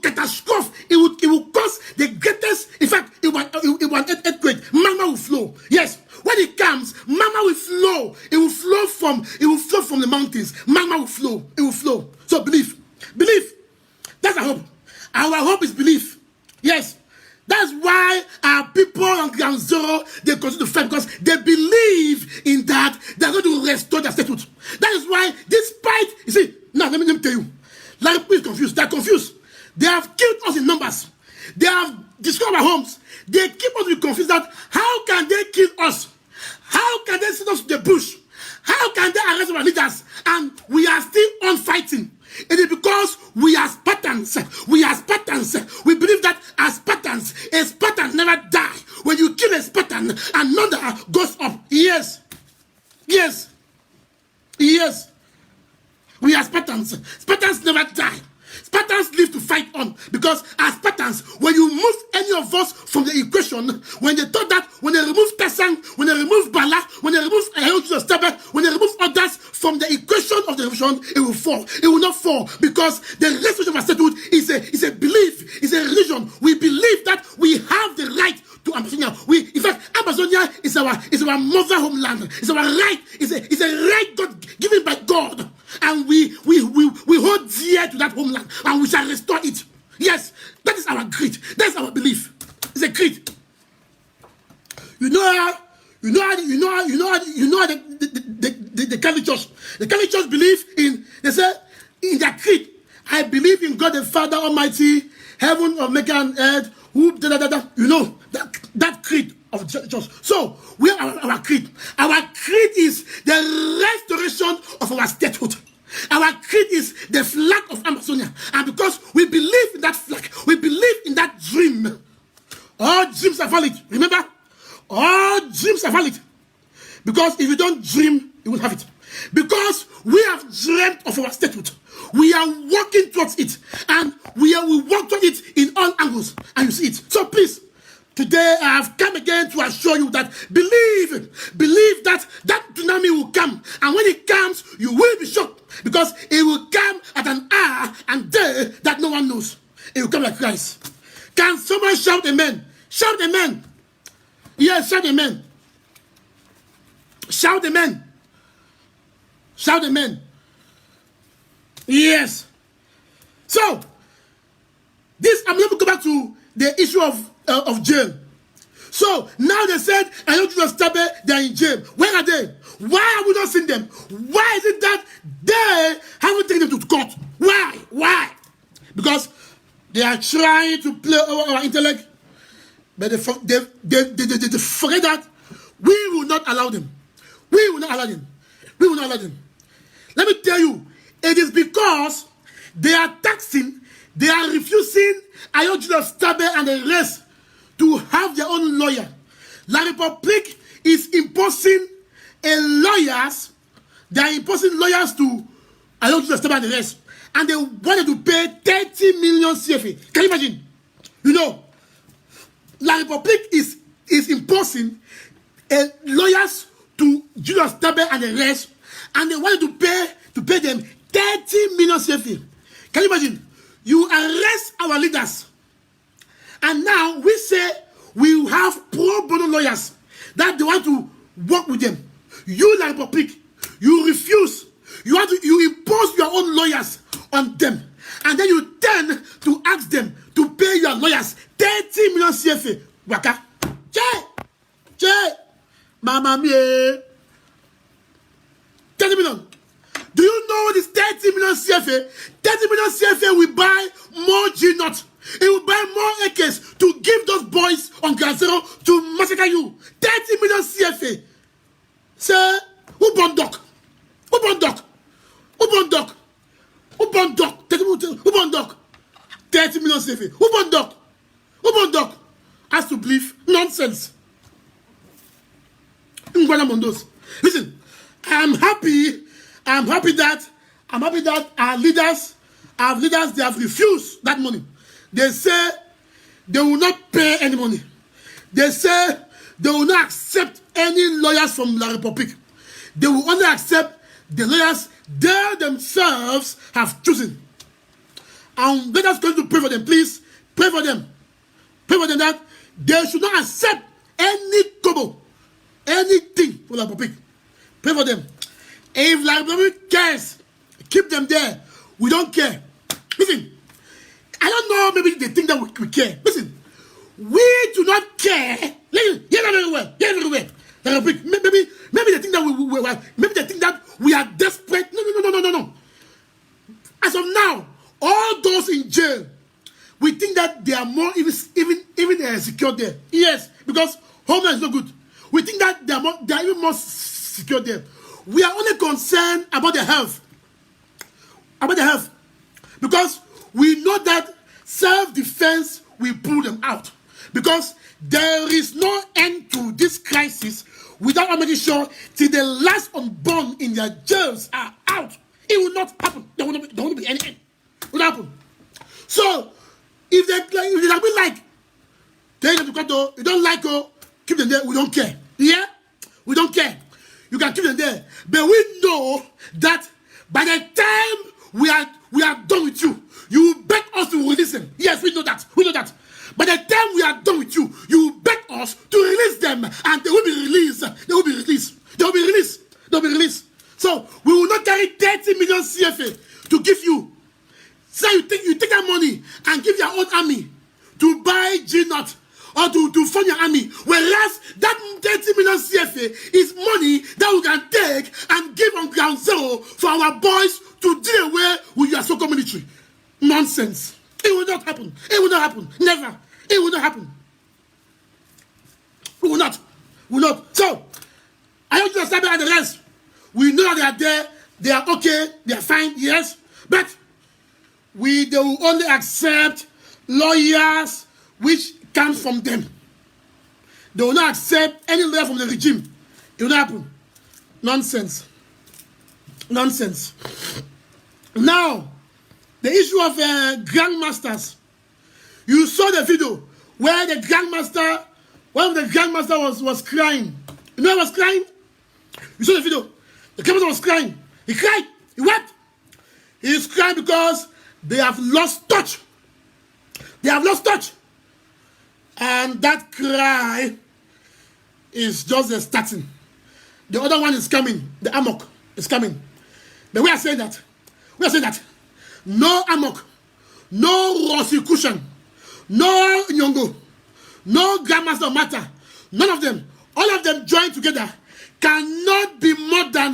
catastrophe. It will cause the greatest. In fact, it will an earthquake. Magma will flow. Yes, when it comes, magma will flow. It will flow from the mountains. Magma will flow. It will flow. So believe. That's our hope. Our hope is belief. Yes. That's why our people on Ground Zero, they continue to fight, because they believe in that they're going to restore their status. That is why, despite, you see, now let me tell you, a lot of people are confused. They're confused. They have killed us in numbers. They have destroyed our homes. They keep us confused that how can they kill us? How can they send us to the bush? How can they arrest our leaders? And we are still on fighting. It is because we are Spartans. We are Spartans. We believe that as Spartans, a Spartan never die. When you kill a Spartan, another goes up. Yes. We are Spartans. Spartans never die. Spartans live to fight on, because as Spartans, when you move any of us from the equation, when they thought that when they remove Tesang, when they remove Bala, when they remove Ayotsu, when they remove others from the equation of the revolution, it will fall. It will not fall, because the restoration of our statehood is a belief, is a religion. We believe that we have the right to Ambazonia. In fact, Ambazonia is our mother homeland. It's our right. It's a right God given by God. And we hold dear to that homeland, and we shall restore it. Yes, that is our creed. That's our belief. It's a creed. You know the Catholic Church. The Catholic Church believe in. They say in their creed, I believe in God the Father Almighty, heaven of maker and earth. Who you know that creed of the church. So we have our creed. Our creed is the restoration of our statehood. Our creed is the flag of Amazonia. And because we believe in that flag, we believe in that dream. All dreams are valid. Remember? All dreams are valid. Because if you don't dream, you won't have it. Because we have dreamt of our statehood. We are working towards it. And we work towards it in all angles. And you see it. So please, today I have come again to assure you that believe that tsunami will come. And when it comes, you will be shocked. Because it will come at an hour and day that no one knows. It will come like Christ. Can someone shout amen? Shout amen. Yes, shout amen. Shout amen. Shout amen. Yes. So, this, I'm going to go back to the issue of jail. So, now they said, I don't just stop it, they're in jail. Where are they? Why have we not seen them? Why is it that they haven't taken them to court? Why? Why? Because they are trying to play over our intellect, but they forget that we will not allow them. We will not allow them. We will not allow them. Let me tell you, it is because they are taxing, they are refusing Ayodhya Stabe and the rest to have their own lawyer. La Republic is imposing lawyers, they are imposing lawyers to Ayodhya Stabe and the rest. And they wanted to pay 30 million CFA. Can you imagine? You know, La Republic is imposing lawyers to Julius Stabe and the rest, and they wanted to pay them 30 million CFA. Can you imagine? You arrest our leaders, and now we say we have pro bono lawyers that they want to work with them. You, La Republic, you refuse. You impose your own lawyers on them, and then you turn to ask them to pay your lawyers 30 million CFA. Waka, che, mama mie, 30 million. Do you know what is 30 million CFA? 30 million CFA will buy more G-Not. It will buy more AKs to give those boys on Ground Zero to massacre you. 30 million CFA. Say, who born doc? Who born doc? Who born doc? Who born doc? 30 million CFA. Who born doc? Who born doc? Has to believe nonsense. Listen, I'm happy that our leaders, they have refused that money. They say they will not pay any money. They say they will not accept any lawyers from La Republic. They will only accept the lawyers they themselves have chosen. And let us going to pray for them, please. Pray for them. Pray for them that they should not accept any kobo, anything from La Republic. Pray for them. If La Republic cares, keep them there. We don't care. Listen, I don't know, maybe they think that we care. Listen, we do not care. Listen, hear that very well. Hear that very well. La Republic, maybe they think that maybe they think that we are desperate. No. As of now, all those in jail, we think that they are more even secure there. Yes, because Homeland is not good. We think that they are even more secure there. We are only concerned about the health. About the health. Because we know that self-defense will pull them out. Because there is no end to this crisis without making sure till the last unborn in their jails are out. It will not happen. There will not be any end. It will not happen. So, if they like, take them to court, you don't like, keep them there, we don't care. Yeah? We don't care. You can keep them there. But we know that by the time we are done with you, you will beg us to release them. Yes, we know that. We know that. By the time we are done with you, you will beg us to release them, and they will be released. They will be released. They will be released. They will be released. So we will not carry 30 million CFA to give you. So you take that money and give your own army to buy G-Not or to fund your army. Whereas that 30 million CFA is money that we can take and give on Ground Zero for our boys to deal away with your so-called military. Nonsense. It will not happen. It will not happen. Never. It will not happen. We will not. We will not. So, I don't understand and the rest. We know that they are there. They are okay. They are fine. Yes. But they will only accept lawyers which come from them. They will not accept any lawyer from the regime. It will not happen. Nonsense. Nonsense. Now, the issue of grandmasters. You saw the video where the grandmaster, one of the grandmaster was crying. You know he was crying? You saw the video. The grandmaster was crying. He cried. He wept. He is crying because they have lost touch. They have lost touch. And that cry is just the starting. The other one is coming. The amok is coming. But we are saying that. No amok, no prosecution, no nyongo, no grandmaster matter. None of them, all of them joined together, cannot be more than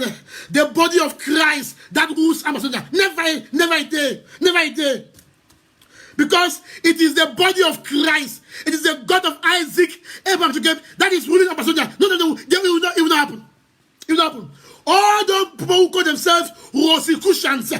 the body of Christ that rules Amazon. Never a day. Because it is the body of Christ. It is the God of Isaac, Abraham, Jacob that is ruling Amazonia. No. It will not happen. It will not happen. All those people who call themselves Rosicrucians,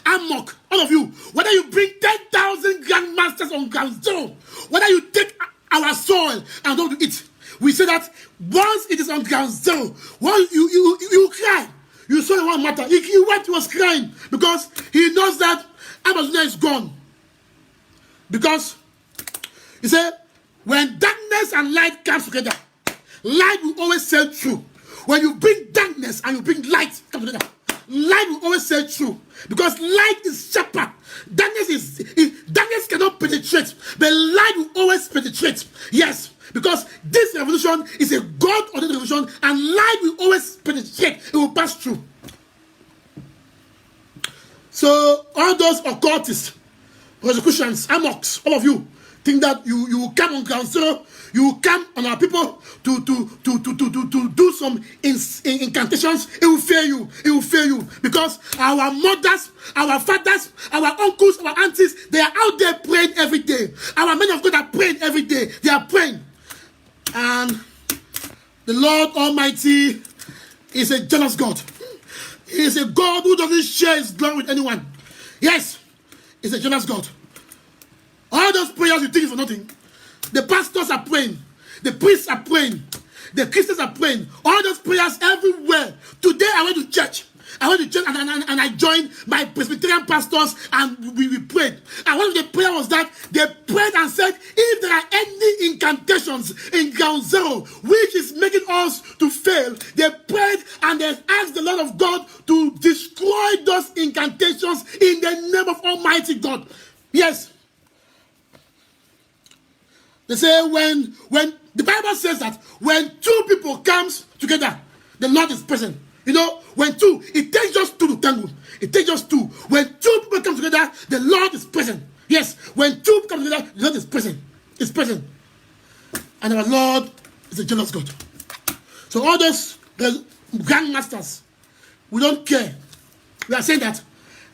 Amok, all of you, whether you bring 10,000 grandmasters on ground zero, whether you take our soil and don't do it, we say that once it is on ground zero, once you cry. You saw the one matter. He was crying because he knows that Amazonia is gone. Because he said, when darkness and light come together, light will always sail through. When you bring darkness and you bring light come together, light will always sail through. Because light is sharper. Darkness cannot penetrate, but light will always penetrate. Yes, because this revolution is a God-ordained revolution, and light will always penetrate. It will pass through. So all those occultists, persecutions, amoks, all of you think that you will come on ground zero, you will come on our people to do some incantations. It will fail you because our mothers, our fathers, our uncles, our aunties, they are out there praying every day. Our men of God are praying every day. They are praying, and the Lord Almighty is a jealous God. He is a God who doesn't share his glory with anyone. Yes, he's a jealous God. All those prayers you think is for nothing. The pastors are praying. The priests are praying. The Christians are praying. All those prayers everywhere. Today I went to church. And I joined my Presbyterian pastors and we prayed. And one of the prayer was that they prayed and said, if there are any incantations in ground zero which is making us to fail, they prayed and they asked the Lord of God to destroy those incantations in the name of Almighty God. Yes. They say when the Bible says that when two people comes together, the Lord is present. You know, when two, it takes just two to tango. It takes just two. When two people come together, the Lord is present. Yes, when two people come together, the Lord is present. It's present. And our Lord is a jealous God. So all those grandmasters, we don't care. We are saying that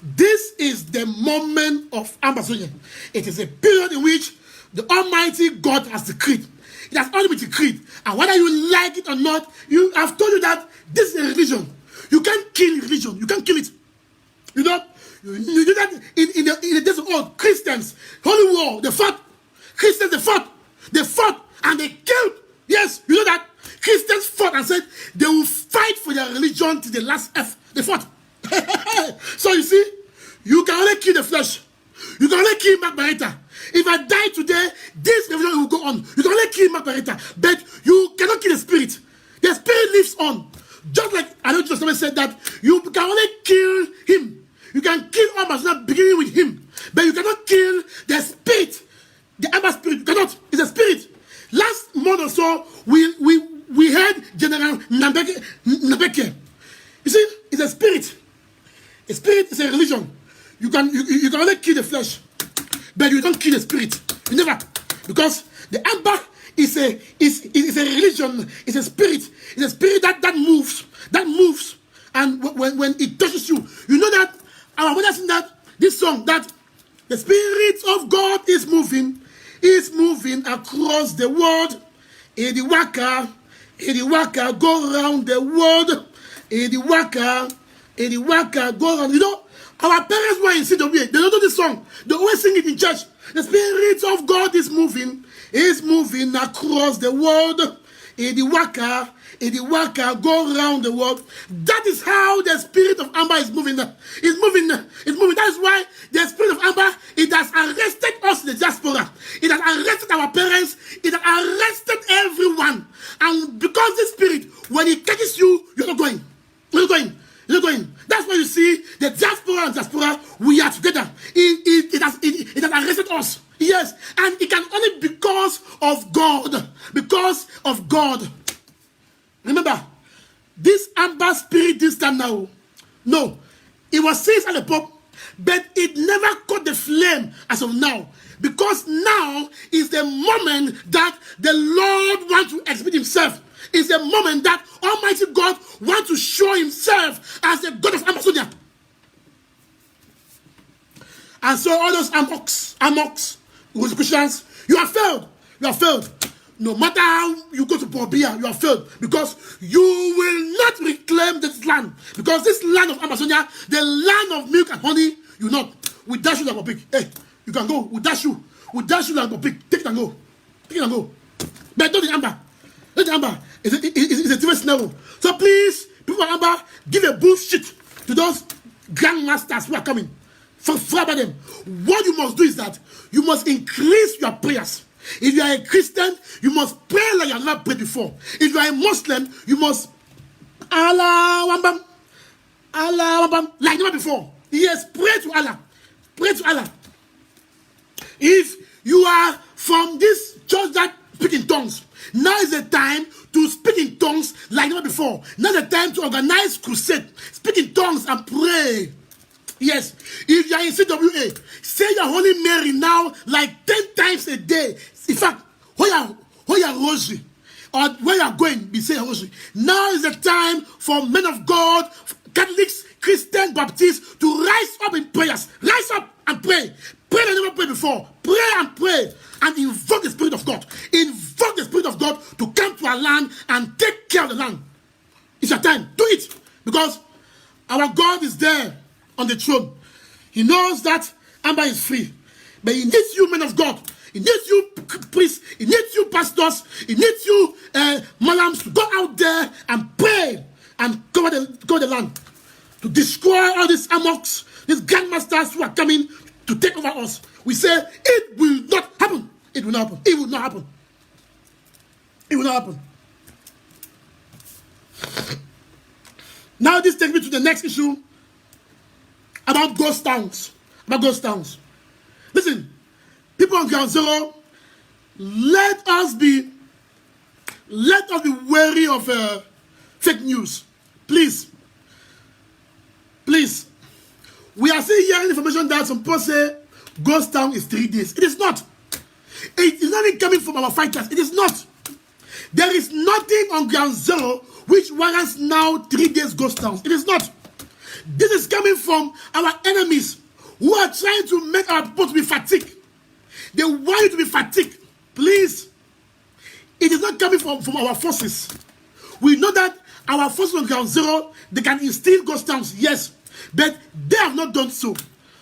this is the moment of Ambazonian. It is a period in which the Almighty God has decreed. It has already been decreed. And whether you like it or not, I've told you that this is a religion. You can't kill religion. You can't kill it. You know, you do that in the days of old. Christians, Holy War, they fought. Christians, they fought and they killed. Yes, you know that. Christians fought and said they will fight for their religion to the last F. They fought. So you see, you can only kill the flesh. You can only kill Bareta. If I die today, this revolution will go on. You can only kill Bareta, but you cannot kill the spirit. The spirit lives on. Just like I know Jesus said that you can only kill him. You can kill Ambazonian beginning with him, but you cannot kill the spirit. The Amba spirit, you cannot. It's a spirit. Last month or so, we heard General Nabeke. You see, it's a spirit. A spirit is a religion. You can only kill the flesh, but you don't kill the spirit. You never, because the Amba is a religion. It's a spirit. It's a spirit that moves. And when it touches you, you know that our mother sing that this song that the Spirit of God is moving across the world. Ediwaka, go around the world. Ediwaka, go around. You know, our parents were in CW. They don't know this song. They always sing it in church. The Spirit of God is moving across the world. Ediwaka, go around the world. That is how the spirit of Amba is moving. It's moving. That is why the spirit of Amba, it has arrested us in the diaspora. It has arrested our parents. It has arrested everyone. And because this spirit, when it catches you, you're not going. You're not going. That's why you see the diaspora, we are together. It has arrested us. Yes, and it can only because of God. Because of God. now. No, it was since at the Pope, but it never caught the flame as of now. Because now is the moment that the Lord wants to exhibit himself. It's the moment that Almighty God wants to show himself as the God of Amazonia. And so all those amoks, Christians, you have failed. You have failed. No matter how you go to Pobia, you have failed. Because you will not reclaim this land. Because this land of Amazonia, the land of milk and honey, you not. We dash you like a pig. Hey, you can go. We dash you. We dash you like a pig. Take it and go. Take it and go. But don't the Amber. Don't the Amber. It's a different level. So please, people of Amber, give a bullshit to those grandmasters who are coming. Fire them. What you must do is that you must increase your prayers. If you are a Christian, you must pray like you have never prayed before. If you are a Muslim, you must Allah Wambam, Allah Wambam, like never before. Yes, pray to Allah. Pray to Allah. If you are from this church that speak in tongues, now is the time to speak in tongues like never before. Now is the time to organize crusade. Speak in tongues and pray. Yes, if you are in CWA, say your Holy Mary now like 10 times a day. In fact, where you are rosary, or where you are going, be saying rosary. Now is the time for men of God, Catholics, Christians, Baptists to rise up in prayers. Rise up and pray. Pray like never prayed before. Pray and invoke the Spirit of God. Invoke the Spirit of God to come to our land and take care of the land. It's your time. Do it. Because our God is there on the throne. He knows that Amber is free. But he needs you, men of God. He needs you, priests. He needs you, pastors. He needs you, malams, to go out there and pray and cover the land. To destroy all these amoks, these grandmasters who are coming to take over us. We say, it will not happen. It will not happen. It will not happen. It will not happen. Now this takes me to the next issue. About ghost towns. Listen, people on Ground Zero, let us be wary of fake news. Please. We are still hearing information that some people say ghost town is 3 days. It is not. It is not even coming from our fighters. It is not. There is nothing on Ground Zero which warrants now 3 days ghost towns. It is not. This is coming from our enemies who are trying to make our people to be fatigued. They want you to be fatigued. Please. It is not coming from our forces. We know that our forces on Ground Zero, they can instill ghost towns, yes. But they have not done so.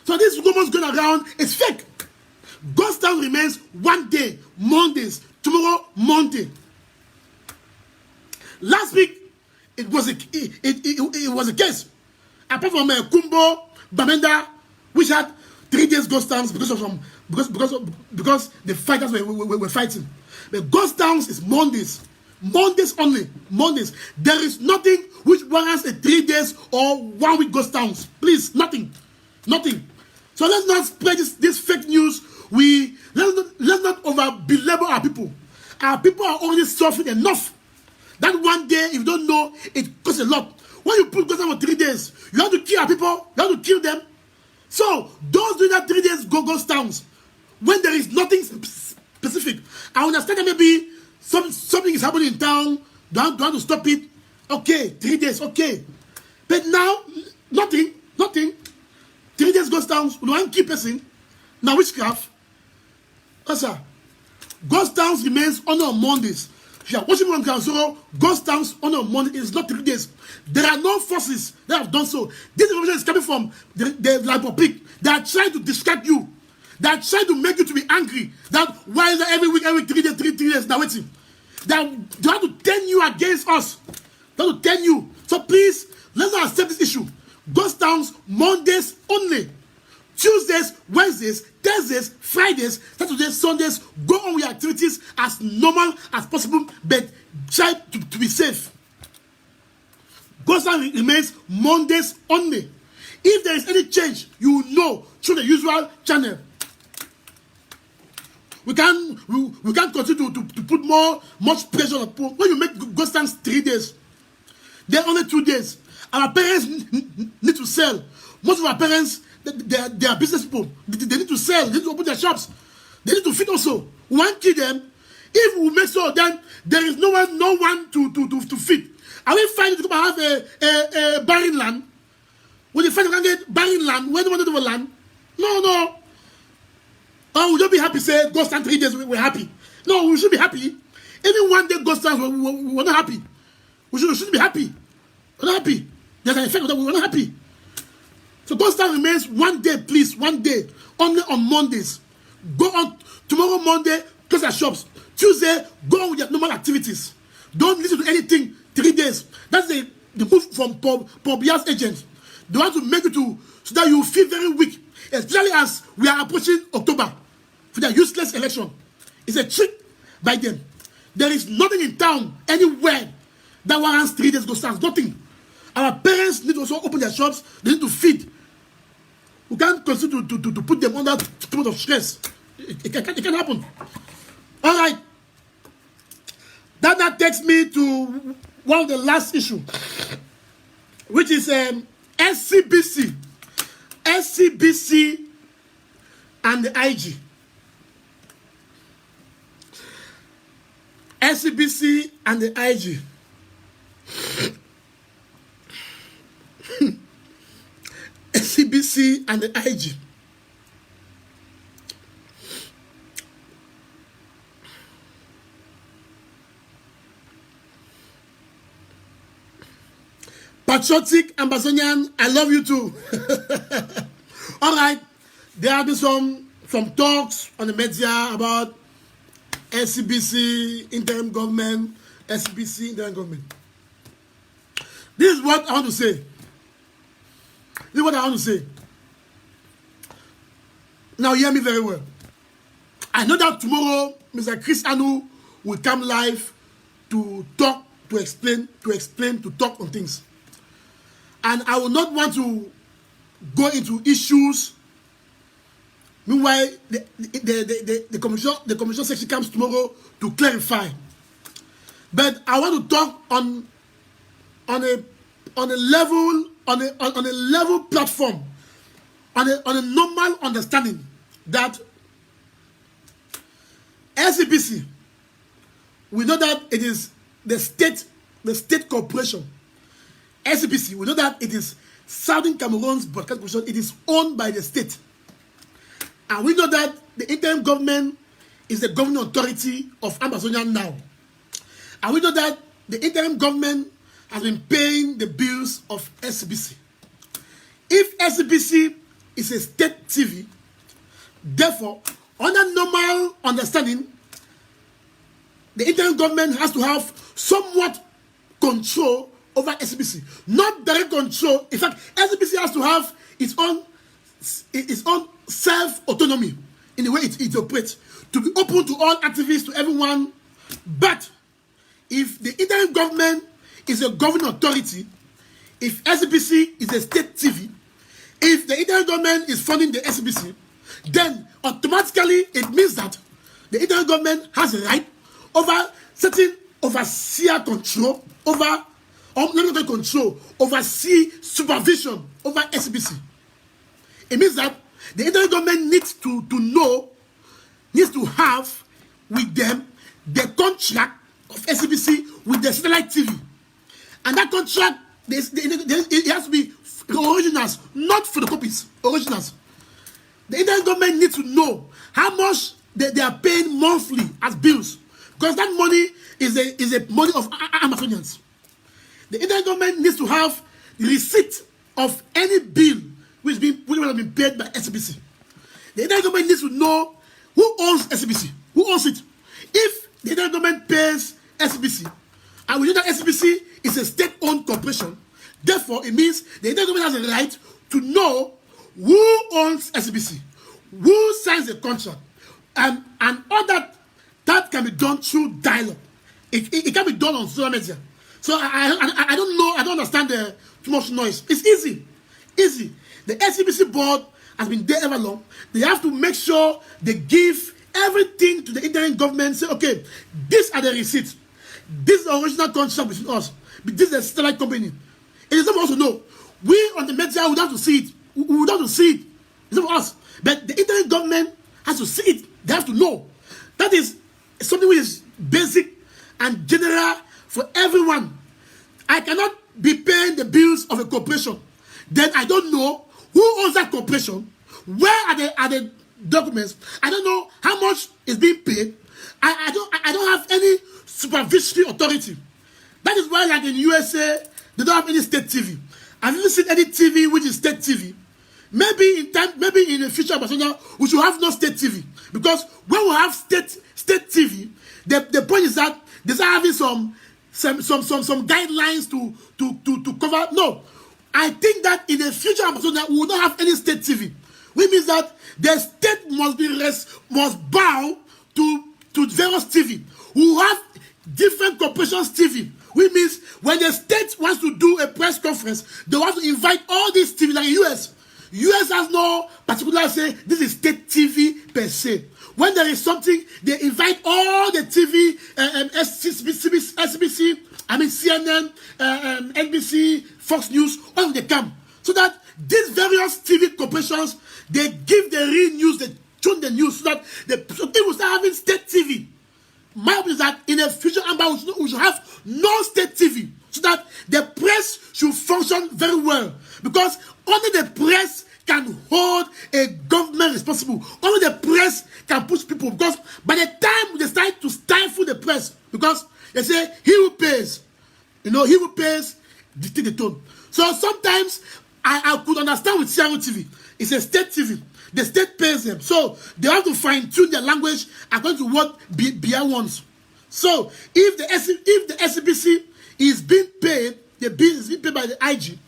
So this rumors going around is fake. Ghost town remains 1 day, Mondays. Tomorrow, Monday. Last week, it was a case. Apart from Kumbo, Bamenda, which had 3 days ghost towns because the fighters were fighting. But ghost towns is Mondays. Mondays only. Mondays. There is nothing which warrants a 3 days or 1 week ghost towns. Please, nothing. So let's not spread this fake news. Let's not over belabor our people. Our people are already suffering enough. That 1 day, if you don't know, it costs a lot. When you put ghost town for 3 days, you have to kill our people. You have to kill them. So those doing that 3 days ghost towns, when there is nothing specific, I understand that maybe something is happening in town. Don't want to stop it. Okay, 3 days, okay. But now, nothing. 3 days ghost towns, we don't keep person. Now witchcraft. Sir, ghost towns remains only on Mondays. If you are watching on Ground Zero, ghost towns only on Monday. It is not 3 days. There are no forces that have done so. This information is coming from the Republic. They are trying to distract you. They are trying to make you to be angry. That why is that every week, every 3 days, 3 days, now waiting. They have to turn you against us. They have to turn you. So please, let's not accept this issue. Ghost towns, Mondays only. Tuesdays, Wednesdays, Thursdays, Fridays, Saturdays, Sundays, go on with your activities as normal as possible, but try to be safe. Ghost town remains Mondays only. If there is any change, you will know through the usual channel. We can't continue to put much pressure on people. When you make ghost towns 3 days, then only 2 days. Our parents need to sell. Most of our parents, they are business people. They need to sell. They need to open their shops. They need to feed also. We want to kill them. If we make so, then there is no one to feed. Are we finding to have a barren land? When you find you can get barren land, when do you want to have land? No. Oh, we don't be happy, say, go stand 3 days, we're happy. No, we should be happy. Even one day go stand, we're not happy. We should be happy. We're not happy. There's an effect of that, we're not happy. So go stand remains 1 day, please, 1 day. Only on Mondays. Go on tomorrow, Monday, close your shops. Tuesday, go on with your normal activities. Don't listen to anything 3 days. That's the move from Pobia's agents. They want to make you so that you feel very weak, especially as we are approaching October for their useless election. It's a trick by them. There is nothing in town anywhere that warrants 3 days go stands. Nothing. Our parents need to also open their shops. They need to feed. We can't continue to put them under too much of stress. It can happen. All right. That takes me to one of the last issue, which is SCBC and the IG. SCBC and the IG. SCBC and the IG. Patriotic Ambazonian, I love you too. All right, there have been some talks on the media about SCBC, interim government, SCBC, interim government. This is what I want to say. This is what I want to say. Now hear me very well. I know that tomorrow Mr. Chris Anu will come live to talk, to explain, to talk on things. And I will not want to go into issues. Meanwhile, the commission section comes tomorrow to clarify. But I want to talk on a level platform, on a normal understanding that SCBC, we know that it is the state corporation. SCBC, we know that it is Southern Cameroon's broadcast corporation. It is owned by the state. And we know that the interim government is the governing authority of Ambazonian now. And we know that the interim government has been paying the bills of SCBC. If SCBC is a state TV, therefore, under normal understanding, the interim government has to have somewhat control over SCBC. Not direct control. In fact, SCBC has to have its own self-autonomy in the way it operates, to be open to all activists, to everyone. But if the interim government is a governing authority, if SCBC is a state TV, if the interim government is funding the SCBC, then automatically it means that the interim government has a right over certain overseer control over, or not control, oversee supervision over SCBC. It means that the interim government needs to know, needs to have with them the contract of SCBC with the satellite TV. And that contract, it has to be originals, not photocopies, originals. The interim government needs to know how much they are paying monthly as bills, because that money is a money of Amazonians. The interim government needs to have the receipt of any bill which has been paid by SCBC. The interim government needs to know who owns SCBC, who owns it. If the interim government pays SCBC, and we know that SCBC is a state-owned corporation, therefore it means the interim government has a right to know who owns SCBC, who signs the contract, and all that can be done through dialogue. It can be done on social media. So I don't know, I don't understand the too much noise. It's easy. The SCBC board has been there ever long. They have to make sure they give everything to the interim government. Say, okay, these are the receipts. This is the original contract between us. This is a satellite company. It is not for us to know. We on the media would have to see it. We would have to see it. It's not for us. But the internet government has to see it. They have to know. That is something which is basic and general for everyone. I cannot be paying the bills of a corporation. Then I don't know who owns that corporation. Where are the documents? I don't know how much is being paid. I don't have any supervisory authority. That is why, like in USA, they don't have any state TV. Have you seen any TV which is state TV? Maybe in the future, we should have no state TV, because when we have state TV, the point is that they start having some guidelines to cover. No, I think that in the future, we will not have any state TV, which means that the state must bow to various TV. We will have different corporations TV, which means when the state wants to do a press conference, they want to invite all these TV, like in US. US has no particular say this is state TV per se. When there is something, they invite all the TV, SBC, CNN, NBC, Fox News, all of them come. So that these various TV corporations, they give the real news, they tune the news, so that so they will start having state TV. My opinion is that in the future, we should have no state TV, so that the press should function very well. Because only the press can hold a government responsible. Only the press can push people. Because by the time they start to stifle the press, because they say he who pays, he who pays dictate the tone. So sometimes I could understand with CRO TV. It's a state TV. The state pays them. So they have to fine-tune their language according to what BR wants. So if the SBC is being paid, the bill is being paid by the IG,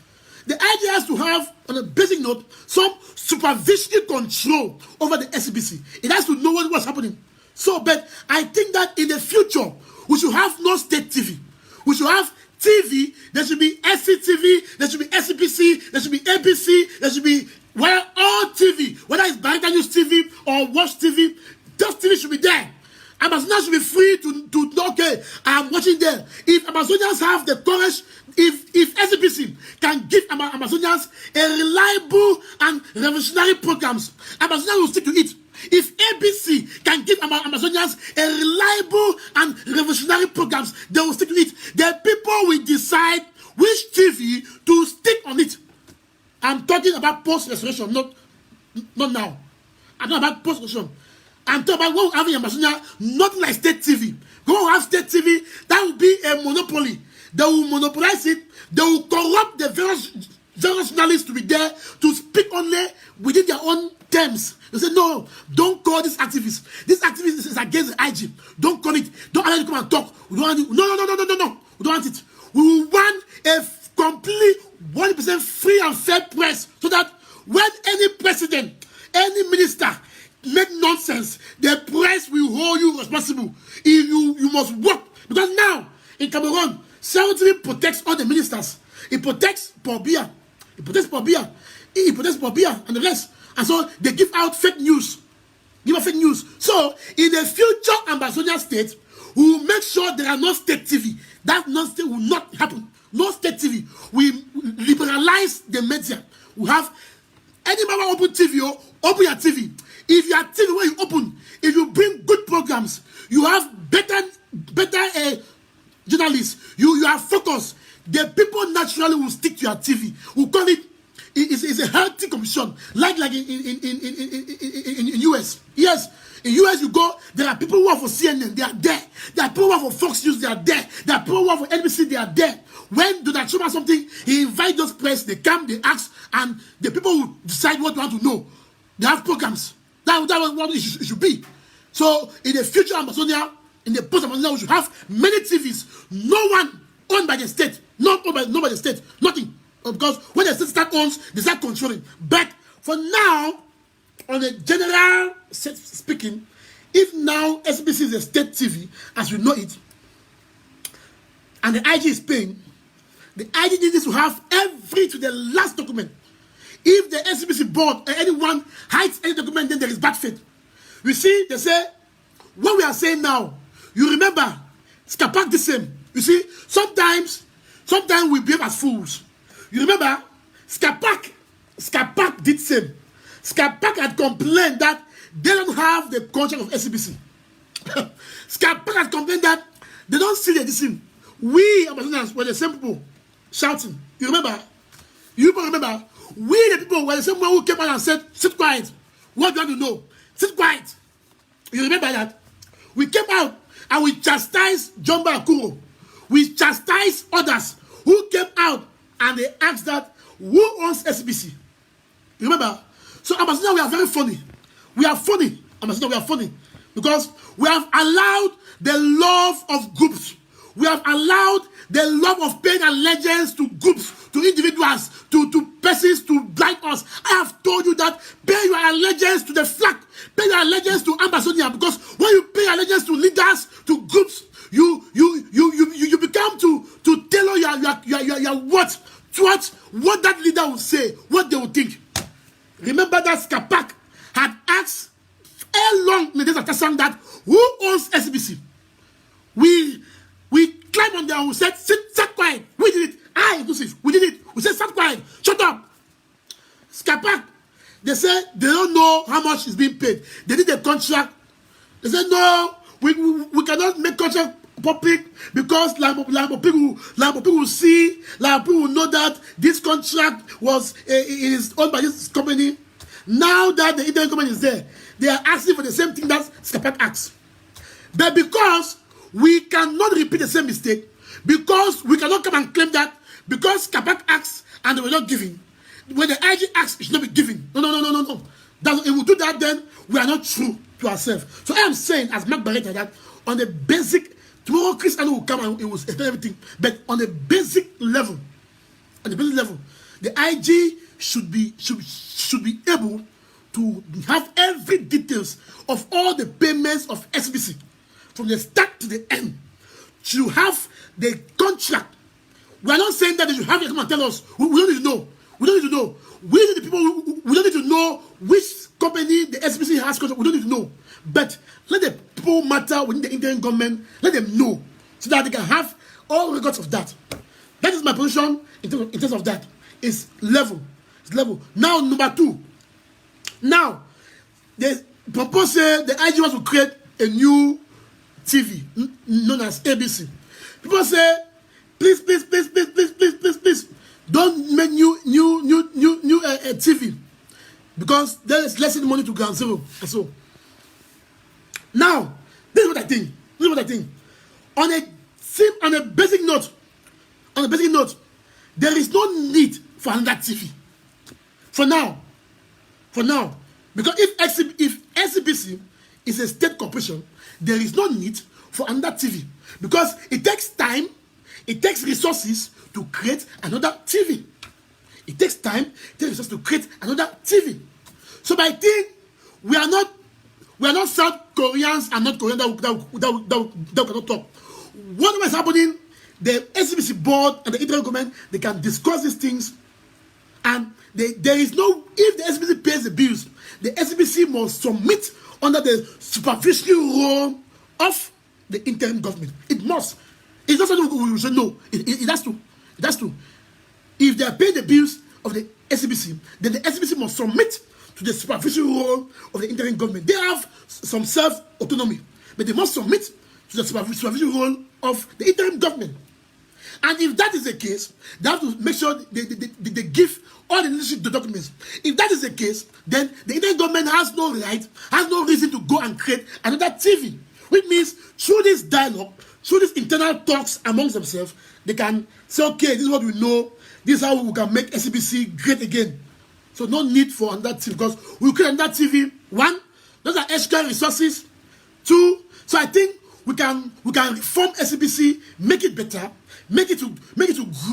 the IG has to have, on a basic note, some supervisory control over the SBC. It has to know what's happening. So, but I think that in the future, we should have no state TV. We should have TV. There should be SCTV, there should be SBC, there should be ABC, there should be all TV, whether it's Bareta News TV or Watch TV, those TV should be there. Amazonians should be free to okay, I'm watching there. If Amazonians have the courage, if SBC can give Amazonians a reliable and revolutionary programs, Amazonians will stick to it. If ABC can give Amazonians a reliable and revolutionary programs, they will stick to it. The people will decide which TV to stick on it. I'm talking about post-restoration, not now. I'm talking about post-restoration. I'm talking about what we have in Amazonia, not like state TV. When we have state TV, that will be a monopoly. They will monopolize it. They will corrupt the various journalists to be there to speak only within their own terms. They say, no, don't call this activist. This activist is against the IG. Don't call it. Don't allow it to come and talk. We don't want it. No. We don't want it. We will want a complete 100% free and fair press, so that when any president, any minister make nonsense, the press will hold you responsible. If you must work, because now in Cameroon, Saudi protects all the ministers. It protects Pobia. It protects Pobia and the rest. And so they give out fake news. So in the future Ambazonian state, we will make sure there are no state TV. That nonsense will not happen. No state TV. We liberalize the media. We have any member open TV, open your TV. If your TV where you open, if you bring good programs, you have better journalists. You are focused. The people naturally will stick to your TV. We call it. It's a healthy competition, like in US. Yes, in US you go, there are people who are for CNN, they are there. There are people who are for Fox News, they are there. There are people who are for NBC, they are there. When Donald Trump has something, he invites those press, they come, they ask, and the people will decide what they want to know. They have programs. That's what it should be. So in the future Amazonia, in the post-Amazonia, we should have many TVs. No one owned by the state, not by the state, nothing. Because when the state start owns, they start controlling. But for now, on a general speaking, if now SBC is a state TV, as we know it, and the IG is paying, the IG needs to have every to the last document. If the SBC board or anyone hides any document, then there is bad faith. You see, they say, what we are saying now, you remember, Skapak the same. You see, sometimes we behave as fools. You remember, Scapac did same. Scapac had complained that they don't have the contract of SCBC. Scapac had complained that they don't see the decision. We Ambazonians were the same people shouting. You remember? You remember? We the people were the same one who came out and said, sit quiet. What do you want to know? Sit quiet. You remember that? We came out and we chastised Jumba Akuro. We chastised others who came out and they asked that, who owns SBC? You remember? So Ambazonians, we are very funny. We are funny. Ambazonians, we are funny. Because we have allowed the love of groups. We have allowed the love of paying allegiance to groups, to individuals, to persons to blind us. I have told you that pay your allegiance to the flag, pay your allegiance to Ambazonia, because when you pay allegiance to leaders, to groups, you become to tailor your words towards what that leader will say, what they will think. Remember that Scapac had asked long in the days of Tassan that who owns SBC? We climbed on there and we said, sit quiet. We did it. Inclusive. We did it. We said, sit quiet. Shut up. Scapac, they said they don't know how much is being paid. They did a contract. They said, no, we cannot make contract public because people will see, people will know that this contract is owned by this company. Now that the Indian government is there, they are asking for the same thing that Scapac asks. But because we cannot repeat the same mistake, because we cannot come and claim that because Scapac asks and they were not giving, when the IG asks, it should not be giving. No. If we do that, then we are not true to ourselves. So I am saying, as Mark Bareta, that on the basic, tomorrow Chris will come and it will explain everything, but on the basic level, the IG should be able to have every details of all the payments of SBC from the start to the end. To have the contract. We are not saying that they should have to come and tell us. We don't need to know. We don't need to know. We the people. We don't need to know which company the SBC has contract. We don't need to know. But let the people matter within the Indian government. Let them know so that they can have all records of that. That is my position in terms of that. It's level. It's level. Now, number two. Now, they propose the IG wants to create a new TV known as ABC. People say, please, don't make new TV because there is less money to ground zero. And so, now, this is what I think. On a basic note, there is no need for another TV. For now, because if SCBC is a state corporation, there is no need for another TV because it takes time, it takes resources to create another TV. It takes time, it takes resources to create another TV. So I think we are not South Koreans and North Koreans that cannot talk. Whatever is happening, the SCBC board and the Indian government, they can discuss these things. And there is no, if the SBC pays the bills, the SBC must submit under the supervisory role of the interim government. It must. It's not something we should know. It has to. It has to. If they are paying the bills of the SBC, then the SBC must submit to the supervisory role of the interim government. They have some self-autonomy, but they must submit to the supervisory role of the interim government. And if that is the case, they have to make sure they give all the necessary documents. If that is the case, then the Indian government has no right, has no reason to go and create another TV. Which means through this dialogue, through these internal talks amongst themselves, they can say, okay, this is what we know, this is how we can make SCBC great again. So no need for another TV because we create another TV. One, those are extra resources. Two, so I think we can reform SCBC, make it better, make it to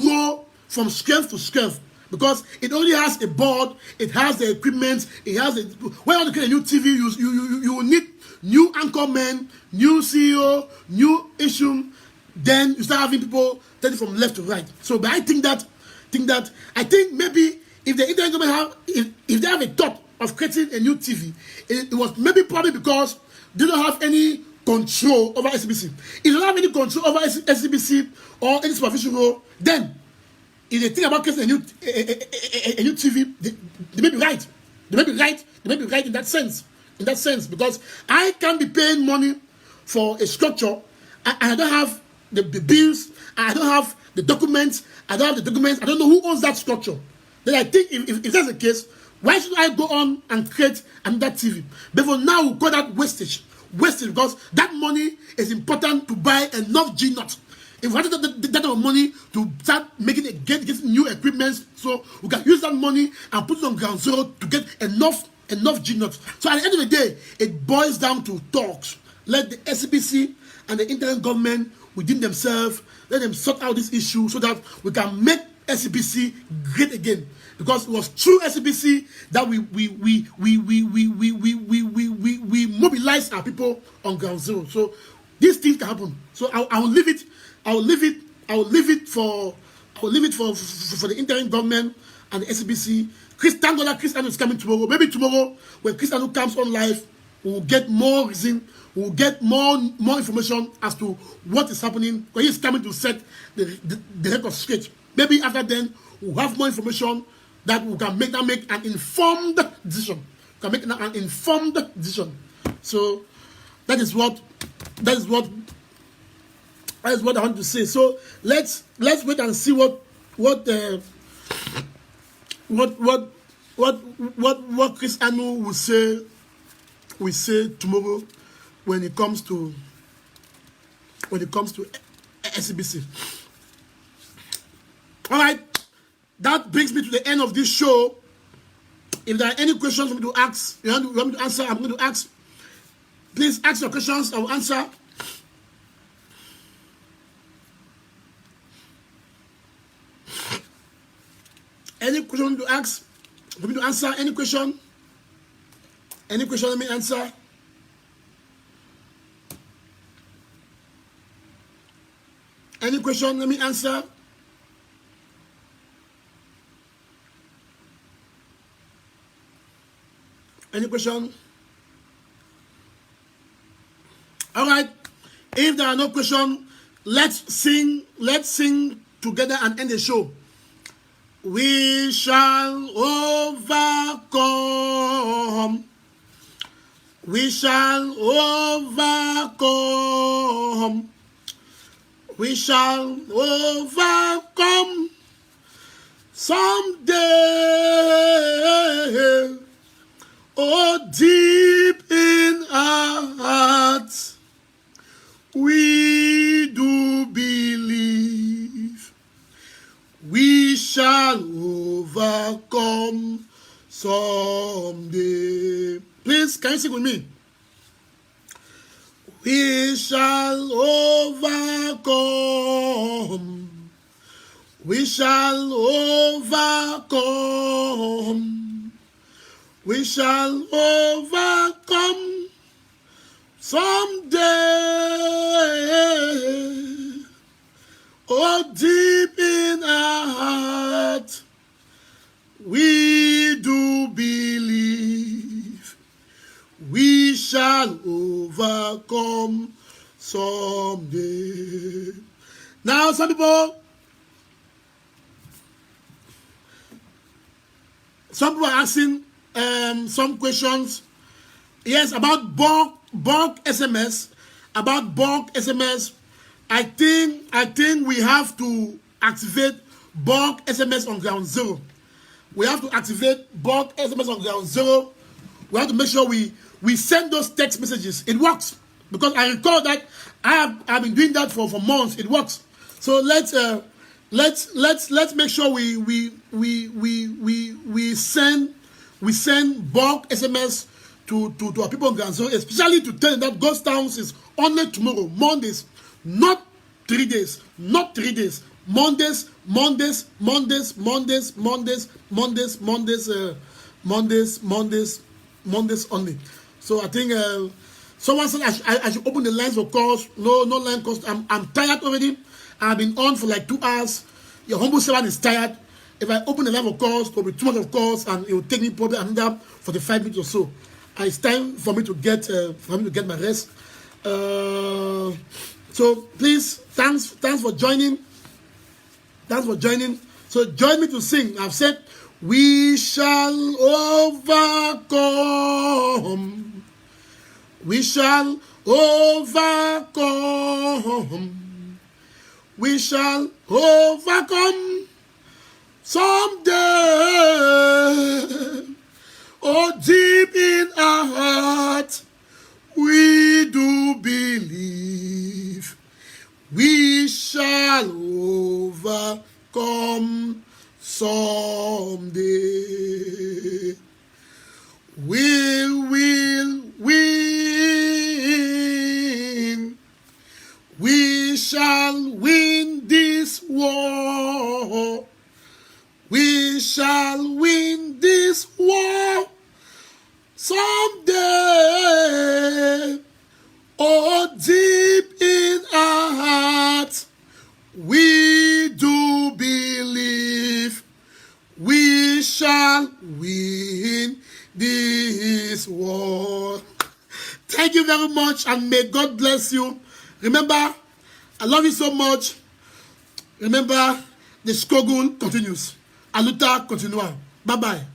grow from strength to strength. Because it only has a board, it has the equipment, it has when you want to create a new TV, you will need new anchormen, new CEO, new issue. Then you start having people telling from left to right. So, but I think maybe if the Indian government if they have a thought of creating a new TV, it was probably because they don't have any control over SCBC. If they don't have any control over SCBC or any supervision role, then if they think about creating a new TV, they may be right. They may be right. They may be right in that sense. In that sense, because I can't be paying money for a structure, and I don't have the bills, and I don't have the documents. I don't have the documents. I don't know who owns that structure. Then I think if that's the case, why should I go on and create another TV? But for now, we call that wastage. Wastage, because that money is important to buy enough G-nuts. If we have that money to start making get new equipment, so we can use that money and put it on ground zero to get enough G-nuts. So at the end of the day, it boils down to talks. Let the SCBC and the interim government within themselves, let them sort out this issue so that we can make SCBC great again. Because it was through SCBC that we mobilized our people on ground zero. So these things can happen. So I will leave it for the interim government and the SCBC. Thank God that Christian is coming tomorrow. Maybe tomorrow, when Christian comes on live, we will get more reason, we will get more information as to what is happening. When he's coming to set the record straight. Maybe after then, we'll have more information that we can make an informed decision. We can make an informed decision. So that is what I want to say. So let's wait and see what Chris Anu will say tomorrow when it comes to SCBC. All right, that brings me to the end of this show. If there are any questions for me to ask, you want me to answer, I'm going to ask. Please ask your questions, I will answer. Any question to ask, for me to answer, any question? Any question, let me answer. Any question, let me answer. Any question? All right. If there are no questions, let's sing together and end the show. We shall overcome. We shall overcome. We shall overcome someday. Oh, deep in our hearts, we do believe we shall overcome someday. Please, can you sing with me? We shall overcome. We shall overcome. We shall overcome someday. Oh, deep in our heart, we do believe we shall overcome someday. Now, some people are asking some questions. Yes, about bulk SMS. About bulk SMS, I think we have to activate bulk SMS on ground zero. We have to activate bulk SMS on ground zero. We have to make sure we send those text messages. It works because I recall that I've been doing that for months. It works. So let's make sure we send bulk SMS to our people on ground zero, especially to tell them that Ghost Towns is only tomorrow, Mondays, not 3 days, not 3 days. Mondays only. So I think someone said I should open the lines for calls. No line calls. I'm tired already. I've been on for like 2 hours. Your humble servant is tired. If I open the line for calls, there will be too much of calls, and it will take me probably another 45 minutes or so. And it's time for me to get my rest. So please, thanks for joining. Thanks for joining. So join me to sing. I've said, we shall overcome. We shall overcome. We shall overcome someday. Oh, deep in our heart, we do believe we shall overcome someday. We will win. We shall win this war. We shall win this war someday. Oh, deep in our hearts, we do believe we shall win this war. Thank you very much, and may God bless you. Remember, I love you so much. Remember, the struggle continues. A luta continua. Bye-bye.